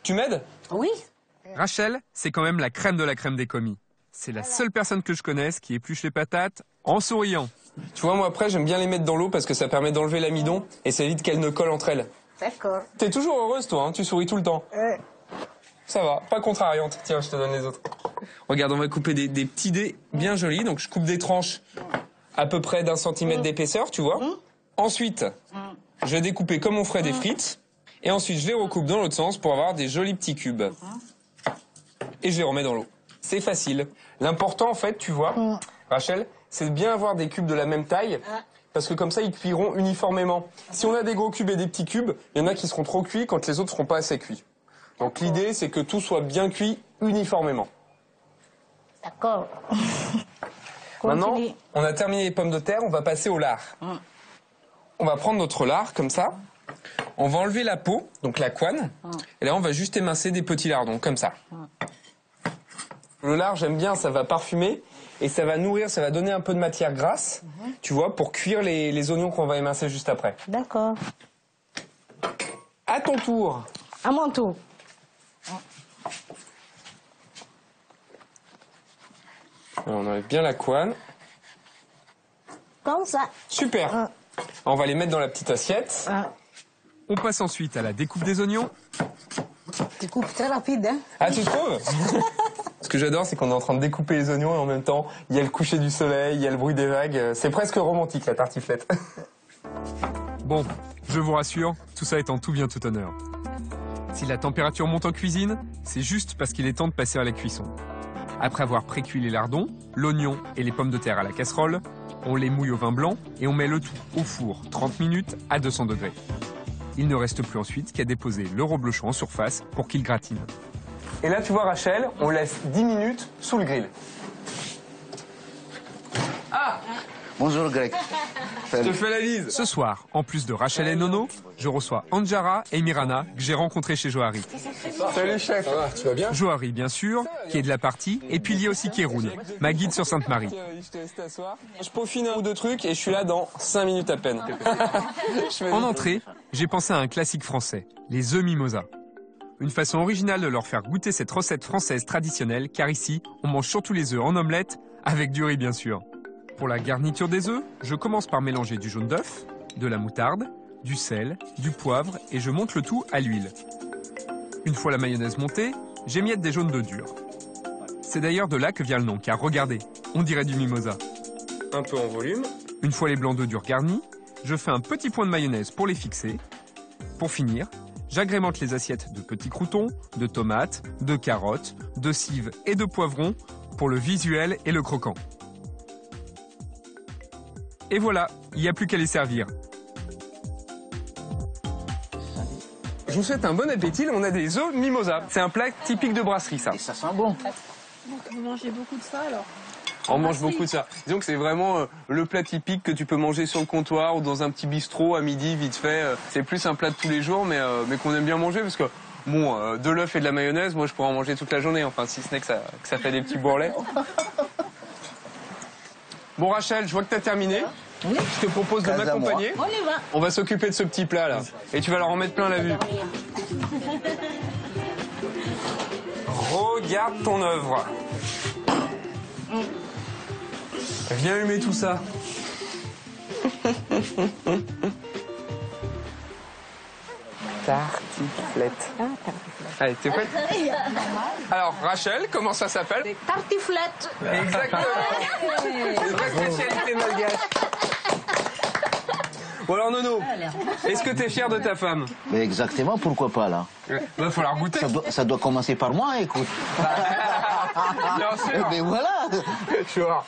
Tu m'aides?
Oui.
Rachel, c'est quand même la crème de la crème des commis. C'est la seule personne que je connaisse qui épluche les patates en souriant.
Tu vois, moi après, j'aime bien les mettre dans l'eau parce que ça permet d'enlever l'amidon et ça évite qu'elles ne collent entre elles.
D'accord.
T'es toujours heureuse, toi, hein, tu souris tout le temps. Ça va, pas contrariante. Tiens, je te donne les autres. Regarde, on va couper des petits dés bien jolis. Donc, je coupe des tranches à peu près d'1 centimètre d'épaisseur, tu vois. Ensuite, je vais découper comme on ferait des frites. Et ensuite, je les recoupe dans l'autre sens pour avoir des jolis petits cubes. Et je les remets dans l'eau. C'est facile. L'important, en fait, tu vois, Rachel, c'est de bien avoir des cubes de la même taille. Parce que comme ça, ils cuiront uniformément. Si on a des gros cubes et des petits cubes, il y en a qui seront trop cuits quand les autres seront pas assez cuits. Donc l'idée, c'est que tout soit bien cuit uniformément.
D'accord.
Maintenant, on a terminé les pommes de terre, on va passer au lard. On va prendre notre lard, comme ça. On va enlever la peau, donc la couenne. Et là, on va juste émincer des petits lardons, comme ça. Le lard, j'aime bien, ça va parfumer. Et ça va nourrir, ça va donner un peu de matière grasse, tu vois, pour cuire les oignons qu'on va émincer juste après.
D'accord.
À ton tour.
À mon tour.
Alors, on enlève bien la couenne.
Comme ça.
Super. On va les mettre dans la petite assiette.
On passe ensuite à la découpe des oignons.
Tu coupes très rapide, hein?
Ah, tu trouves? Ce que j'adore, c'est qu'on est en train de découper les oignons et en même temps, il y a le coucher du soleil, il y a le bruit des vagues. C'est presque romantique, la tartiflette.
Bon, je vous rassure, tout ça est en tout bien tout honneur. Si la température monte en cuisine, c'est juste parce qu'il est temps de passer à la cuisson. Après avoir précuit les lardons, l'oignon et les pommes de terre à la casserole, on les mouille au vin blanc et on met le tout au four 30 minutes à 200 degrés. Il ne reste plus ensuite qu'à déposer le reblochon en surface pour qu'il gratine.
Et là, tu vois, Rachel, on laisse 10 minutes sous le grill. Ah!
Bonjour Greg.
Je te fais la bise.
Ce soir, en plus de Rachel et Nono, je reçois Anjara et Mirana que j'ai rencontrés chez Johari.
Salut chef. Ça va, tu vas bien?
Johari, bien sûr, qui est de la partie, et puis il y a aussi Kéroun, ma guide sur Sainte-Marie.
Je te laisse t'asseoir. Je peaufine un ou deux trucs et je suis là dans 5 minutes à peine.
En entrée, j'ai pensé à un classique français, les œufs mimosa. Une façon originale de leur faire goûter cette recette française traditionnelle, car ici, on mange surtout les œufs en omelette, avec du riz bien sûr. Pour la garniture des œufs, je commence par mélanger du jaune d'œuf, de la moutarde, du sel, du poivre et je monte le tout à l'huile. Une fois la mayonnaise montée, j'émiette des jaunes d'œufs durs. C'est d'ailleurs de là que vient le nom, car regardez, on dirait du mimosa.
Un peu en volume.
Une fois les blancs d'œufs durs garnis, je fais un petit point de mayonnaise pour les fixer. Pour finir, j'agrémente les assiettes de petits croûtons, de tomates, de carottes, de cives et de poivrons pour le visuel et le croquant. Et voilà, il n'y a plus qu'à les servir.
Je vous souhaite un bon appétit. On a des œufs mimosa. C'est un plat typique de brasserie, ça.
Et ça sent bon.
Vous mangez beaucoup de ça alors?
On mange beaucoup de ça. Disons que c'est vraiment le plat typique que tu peux manger sur le comptoir ou dans un petit bistrot à midi, vite fait. C'est plus un plat de tous les jours, mais qu'on aime bien manger parce que, bon, de l'œuf et de la mayonnaise, moi je pourrais en manger toute la journée. Enfin, si ce n'est que ça fait des petits bourrelets. Bon, Rachel, je vois que tu as terminé.
Oui.
Je te propose de m'accompagner.
On y va.
On va s'occuper de ce petit plat là. Et tu vas leur en mettre plein la vue. Regarde ton œuvre. Viens allumer tout ça. Tartiflette. Allez, t'es prête? Alors, Rachel, comment ça s'appelle?
Des tartiflettes.
Exactement. Une vraie spécialité malgache. Bon alors Nono, est-ce que t'es fier de ta femme?
Mais exactement, pourquoi pas là?
Va falloir goûter.
Ça doit commencer par moi, écoute.
Bien sûr.
Mais voilà.
Sure.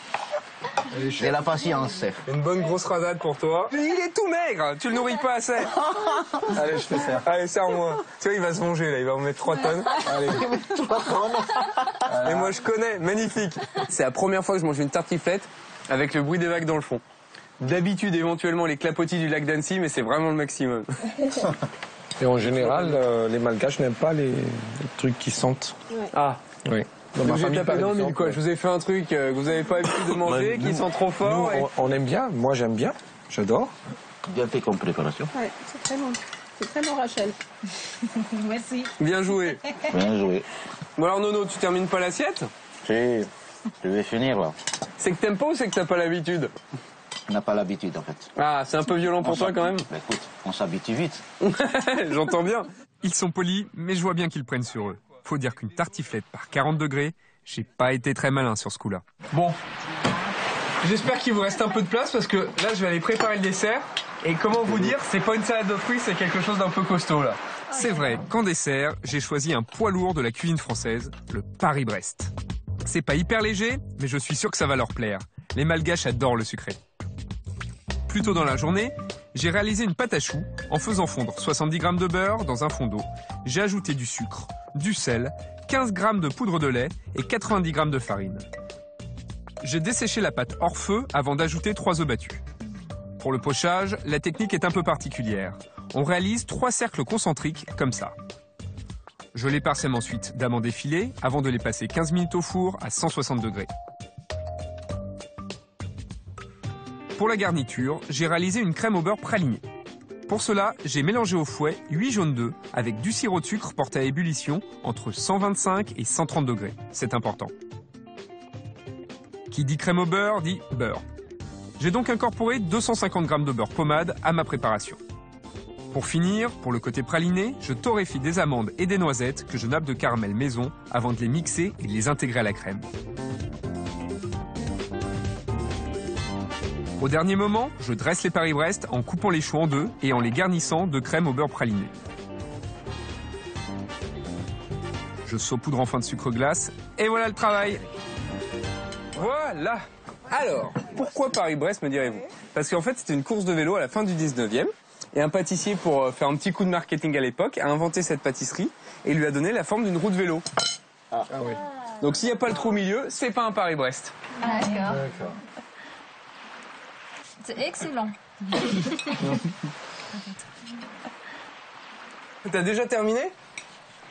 J'ai la patience, chef.
Une bonne grosse rasade pour toi. Il est tout maigre, tu le nourris pas assez.
Allez, je fais ça.
Allez, serre-moi. Tu vois, il va se venger là, il va en mettre 3 tonnes. Allez.
3 tonnes.
Et moi je connais, magnifique. C'est la première fois que je mange une tartiflette avec le bruit des vagues dans le fond. D'habitude, éventuellement, les clapotis du lac d'Annecy, mais c'est vraiment le maximum.
Et en général, les Malgaches n'aiment pas les trucs qui sentent.
Ah.
Oui. Dans ma
Vous avez
famille,
tapé
par
dans le mille,
exemple,
quoi. Je vous ai fait un truc que vous n'avez pas l'habitude de manger, qui sent trop fort.
Nous, on aime bien. Moi, j'aime bien. J'adore.
Bien fait comme préparation.
Ouais, c'est très bon. C'est très bon, Rachel.
Merci.
Bien joué.
Bien joué.
Bon alors Nono, tu termines pas l'assiette?
Si, je vais finir là.
C'est que t'aimes pas ou c'est que t'as pas l'habitude?
On n'a pas l'habitude en fait.
Ah, c'est un peu violent pour toi quand même?
Bah, écoute, on s'habitue vite.
J'entends bien.
Ils sont polis, mais je vois bien qu'ils prennent sur eux. Faut dire qu'une tartiflette par 40 degrés, j'ai pas été très malin sur ce coup-là.
Bon. J'espère qu'il vous reste un peu de place parce que là, je vais aller préparer le dessert. Et comment vous dire, c'est pas une salade de fruits, c'est quelque chose d'un peu costaud là.
C'est vrai qu'en dessert, j'ai choisi un poids lourd de la cuisine française, le Paris-Brest. C'est pas hyper léger, mais je suis sûr que ça va leur plaire. Les Malgaches adorent le sucré. Plus tôt dans la journée, j'ai réalisé une pâte à choux en faisant fondre 70 g de beurre dans un fond d'eau. J'ai ajouté du sucre, du sel, 15 g de poudre de lait et 90 g de farine. J'ai desséché la pâte hors feu avant d'ajouter 3 œufs battus. Pour le pochage, la technique est un peu particulière. On réalise 3 cercles concentriques comme ça. Je les parsème ensuite d'amandes effilées avant de les passer 15 minutes au four à 160 degrés. Pour la garniture, j'ai réalisé une crème au beurre pralinée. Pour cela, j'ai mélangé au fouet 8 jaunes d'œufs avec du sirop de sucre porté à ébullition entre 125 et 130 degrés. C'est important. Qui dit crème au beurre dit beurre. J'ai donc incorporé 250 g de beurre pommade à ma préparation. Pour finir, pour le côté praliné, je torréfie des amandes et des noisettes que je nappe de caramel maison avant de les mixer et de les intégrer à la crème. Au dernier moment, je dresse les Paris-Brest en coupant les choux en deux et en les garnissant de crème au beurre praliné. Je saupoudre enfin de sucre glace et voilà le travail.
Voilà. Alors, pourquoi Paris-Brest, me direz-vous? Parce qu'en fait, c'était une course de vélo à la fin du 19e. Et un pâtissier, pour faire un petit coup de marketing à l'époque, a inventé cette pâtisserie et lui a donné la forme d'une roue de vélo. Ah oui. Donc s'il n'y a pas le trou au milieu, c'est pas un Paris-Brest.
D'accord. C'est excellent.
T'as déjà terminé?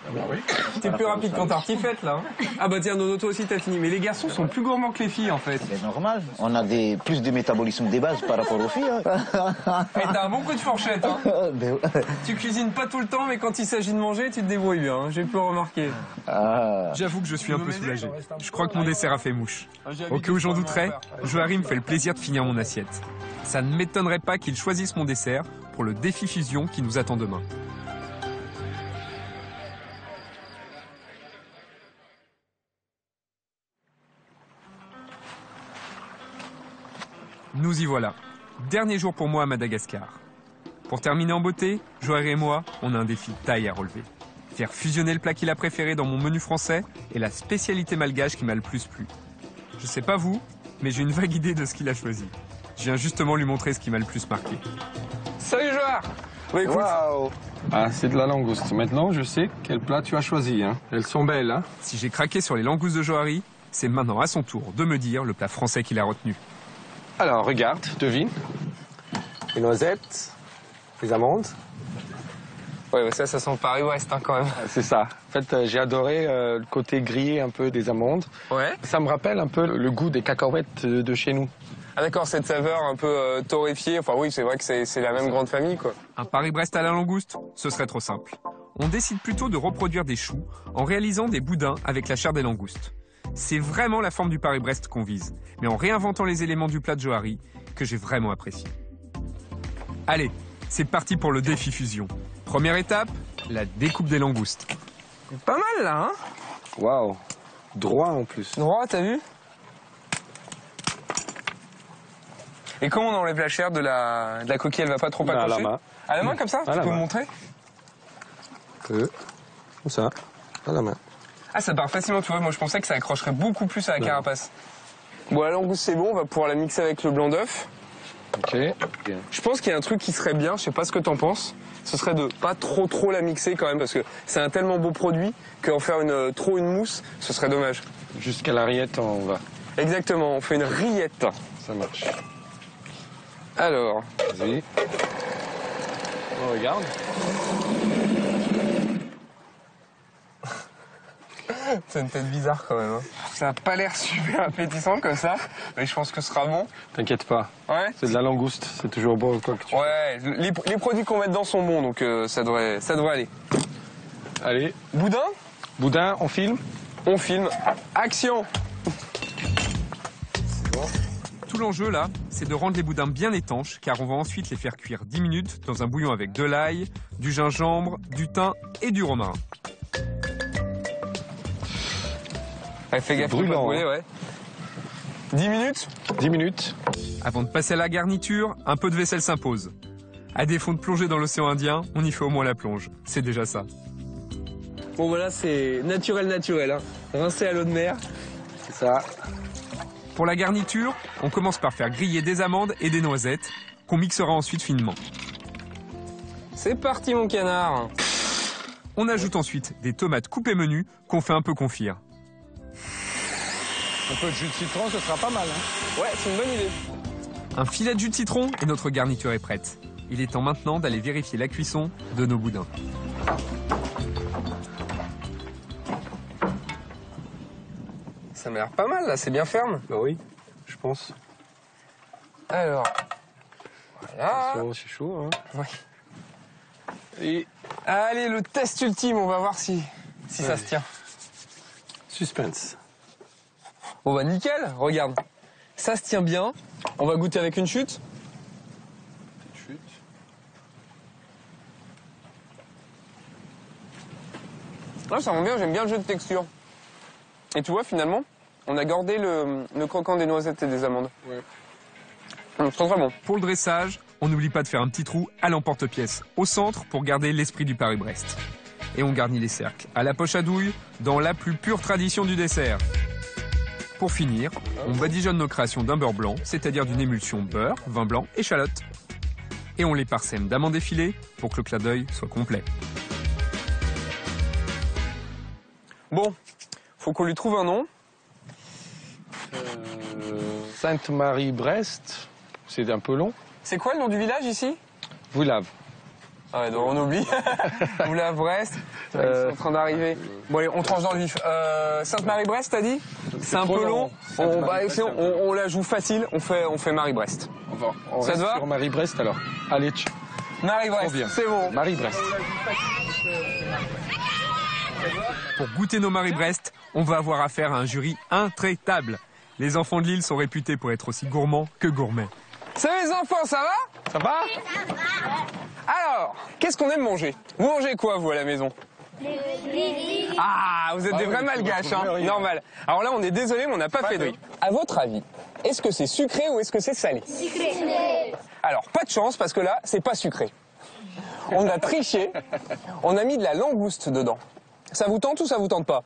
Ah bah oui.
T'es plus rapide qu'en tartiflette là. Ah bah tiens, Nono, toi aussi t'as fini. Mais les garçons sont plus gourmands que les filles en fait.
C'est normal. On a plus de métabolisme des bases par rapport aux filles. Hein.
Et t'as un bon coup de fourchette. Hein. Tu cuisines pas tout le temps, mais quand il s'agit de manger, tu te débrouilles bien. Hein. J'ai pu remarquer.
Ah.
J'avoue que je suis un peu soulagé. Je crois que mon dessert a fait mouche. Au cas où j'en douterais, Johari me fait le plaisir de finir mon assiette. Ça ne m'étonnerait pas qu'il choisisse mon dessert pour le défi fusion qui nous attend demain. Nous y voilà. Dernier jour pour moi à Madagascar. Pour terminer en beauté, Johari et moi, on a un défi de taille à relever. Faire fusionner le plat qu'il a préféré dans mon menu français et la spécialité malgache qui m'a le plus plu. Je sais pas vous, mais j'ai une vague idée de ce qu'il a choisi. Je viens justement lui montrer ce qui m'a le plus marqué.
Salut Johar! Oui, écoute.
Waouh! Ah, c'est de la langouste. Maintenant, je sais quel plat tu as choisi. Hein. Elles sont belles. Hein.
Si j'ai craqué sur les langoustes de Johari, c'est maintenant à son tour de me dire le plat français qu'il a retenu.
Alors, regarde, devine. Les noisettes, les amandes.
Ouais, mais ça sent Paris-Brest hein, quand même.
C'est ça. En fait, j'ai adoré le côté grillé un peu des amandes.
Ouais.
Ça me rappelle un peu le goût des cacahuètes de chez nous.
Ah d'accord, cette saveur un peu torréfiée. Enfin oui, c'est vrai que c'est la même grande famille, quoi.
Un Paris-Brest à la langouste, ce serait trop simple. On décide plutôt de reproduire des choux en réalisant des boudins avec la chair des langoustes. C'est vraiment la forme du Paris-Brest qu'on vise, mais en réinventant les éléments du plat de Johari que j'ai vraiment apprécié. Allez, c'est parti pour le défi fusion. Première étape, la découpe des langoustes.
Pas mal là, hein?
Waouh. Droit en plus.
Droit, t'as vu? Et comment on enlève la chair de la coquille? Elle va pas trop accrocher?
À la main.
À la main comme ça? Tu peux me montrer?
Comme ça, à la main.
Ah, ça part facilement, tu vois. Moi, je pensais que ça accrocherait beaucoup plus à la carapace. Bon, la langouste, c'est bon. On va pouvoir la mixer avec le blanc d'œuf.
Ok.
Je pense qu'il y a un truc qui serait bien, je sais pas ce que t'en penses, ce serait de pas trop la mixer quand même, parce que c'est un tellement beau produit qu'en faire une mousse, ce serait dommage.
Jusqu'à la rillette, on va.
Exactement, on fait une rillette.
Ça marche.
Alors.
Vas-y. On regarde.
C'est une tête bizarre quand même. Hein. Ça n'a pas l'air super appétissant comme ça, mais je pense que ce sera bon.
T'inquiète pas.
Ouais.
C'est de la langouste, c'est toujours bon quoi que tu
Ouais, les produits qu'on met dedans sont bons, donc ça devrait aller.
Allez.
Boudin?
Boudin, on filme?
On filme. Action!
Tout l'enjeu là, c'est de rendre les boudins bien étanches, car on va ensuite les faire cuire 10 minutes dans un bouillon avec de l'ail, du gingembre, du thym et du romarin.
Elle fait gaffe, brûlant, brûler, ouais. 10 minutes?
10 minutes.
Avant de passer à la garniture, un peu de vaisselle s'impose. À défaut de plonger dans l'océan Indien, on y fait au moins la plonge. C'est déjà ça.
Bon voilà, c'est naturel, hein. Rincé à l'eau de mer.
C'est ça.
Pour la garniture, on commence par faire griller des amandes et des noisettes, qu'on mixera ensuite finement.
C'est parti mon canard.
On ajoute ensuite des tomates coupées menues qu'on fait un peu confire.
Un peu de jus de citron, ce sera pas mal. Hein.
Ouais, c'est une bonne idée.
Un filet de jus de citron et notre garniture est prête. Il est temps maintenant d'aller vérifier la cuisson de nos boudins.
Ça m'a l'air pas mal là, c'est bien ferme.
Bah oui, je pense.
Alors, voilà.
C'est chaud, hein.
Oui. Et allez, le test ultime, on va voir si ça se tient.
Suspense.
Bon bah nickel, regarde. Ça se tient bien. On va goûter avec une chute. Ah, ça rend bien, j'aime bien le jeu de texture. Et tu vois, finalement, on a gardé le croquant des noisettes et des amandes.
Ouais.
C'est très bon.
Pour le dressage, on n'oublie pas de faire un petit trou à l'emporte-pièce, au centre, pour garder l'esprit du Paris-Brest. Et on garnit les cercles à la poche à douille, dans la plus pure tradition du dessert. Pour finir, on badigeonne nos créations d'un beurre blanc, c'est-à-dire d'une émulsion beurre, vin blanc, échalote. Et on les parsème d'amandes effilées pour que le clin d'œil soit complet.
Bon, faut qu'on lui trouve un nom.
Sainte-Marie-Brest, c'est un peu long.
C'est quoi le nom du village ici?
Voulave.
Ah ouais, donc on oublie. Voulave, Brest. Ils sont en train d'arriver. Bon allez, on tranche dans le vif. Sainte-Marie-Brest, t'as dit? C'est un peu long. On la joue facile, on fait Marie-Brest.
On
ça te va?
sur Marie-Brest alors. Allez,
Marie-Brest, c'est bon.
Marie-Brest.
Pour goûter nos Marie-Brest, on va avoir affaire à un jury intraitable. Les enfants de l'île sont réputés pour être aussi gourmands que gourmets.
Salut les enfants, ça va?
Ça va?
Alors, qu'est-ce qu'on aime manger? Vous mangez quoi, vous, à la maison? Ah, vous êtes des vrais malgaches, hein? Normal. Alors là, on est désolé, mais on n'a pas fait de riz. À votre avis, est-ce que c'est sucré ou est-ce que c'est salé? Sucré. Alors, pas de chance, parce que là, c'est pas sucré. On a triché, on a mis de la langouste dedans. Ça vous tente ou ça vous tente pas?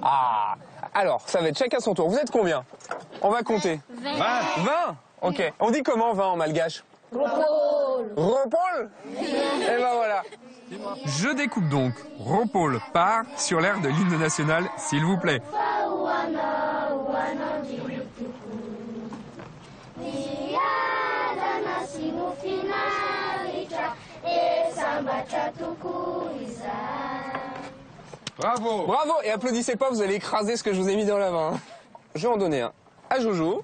Ah, alors, ça va être chacun son tour. Vous êtes combien? On va compter. 20. 20? Ok. On dit comment 20 en malgache? Repol. Repol? Et ben voilà.
Je découpe donc Repol part sur l'air de l'hymne national, s'il vous plaît.
Bravo!
Bravo! Et applaudissez pas, vous allez écraser ce que je vous ai mis dans la main. Je vais en donner un à Jojo.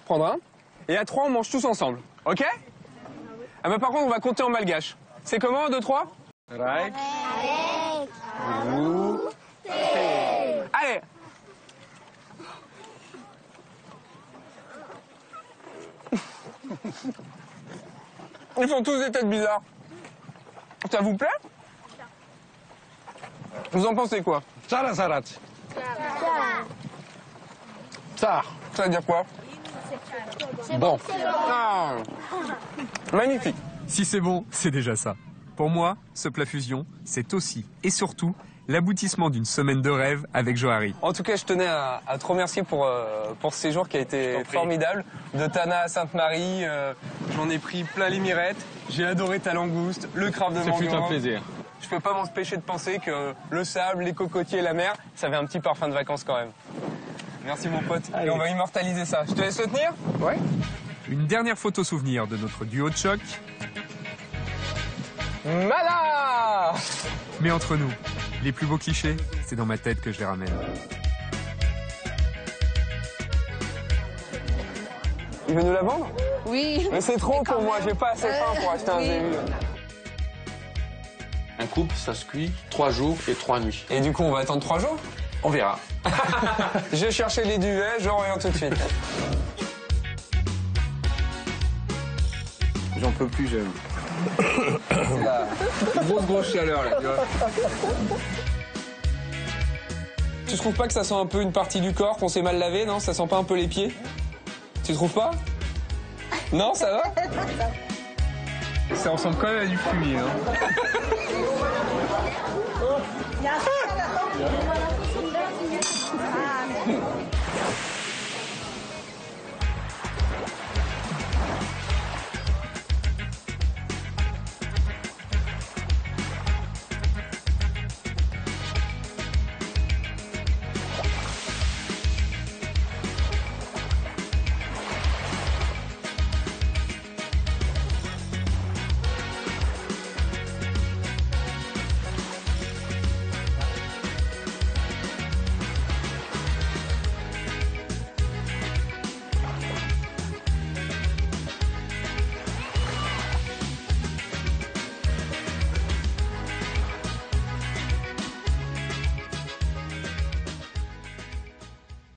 Prendre un. Et à 3, on mange tous ensemble. Ok? Ah bah par contre, on va compter en malgache. C'est comment, 1, 2, 3?
Right.
Allez! Ils font tous des têtes bizarres. Ça vous plaît? Vous en pensez quoi?
Tsara Sarat.
Ça veut dire quoi?
Bon.
Ah. Magnifique.
Si c'est bon, c'est déjà ça. Pour moi, ce plat fusion, c'est aussi et surtout l'aboutissement d'une semaine de rêve avec Johari.
En tout cas, je tenais à te remercier pour ce séjour qui a été formidable. De Tana à Sainte-Marie, j'en ai pris plein les mirettes. J'ai adoré ta langouste, le crabe de Manguin.
C'est un plaisir.
Je peux pas m'empêcher de penser que le sable, les cocotiers, la mer, ça avait un petit parfum de vacances quand même. Merci mon pote.
Allez.
Et on va immortaliser ça. Je te laisse le tenir?
Ouais.
Une dernière photo souvenir de notre duo de choc.
Mala!
Mais entre nous, les plus beaux clichés, c'est dans ma tête que je les ramène.
Il veut nous la vendre?
Oui.
Mais c'est trop pour moi, j'ai pas assez faim pour acheter un zébu.
Un couple, ça se cuit 3 jours et 3 nuits.
Et du coup, on va attendre 3 jours?
On verra.
J'ai cherché les duvets, je reviens tout de suite. J'en peux plus, j'aime. C'est la grosse chaleur, là, tu vois. Tu trouves pas que ça sent un peu une partie du corps, qu'on s'est mal lavé, non? Ça sent pas un peu les pieds? Tu trouves pas? Non, ça va?
Ça ressemble quand même à du fumier, hein.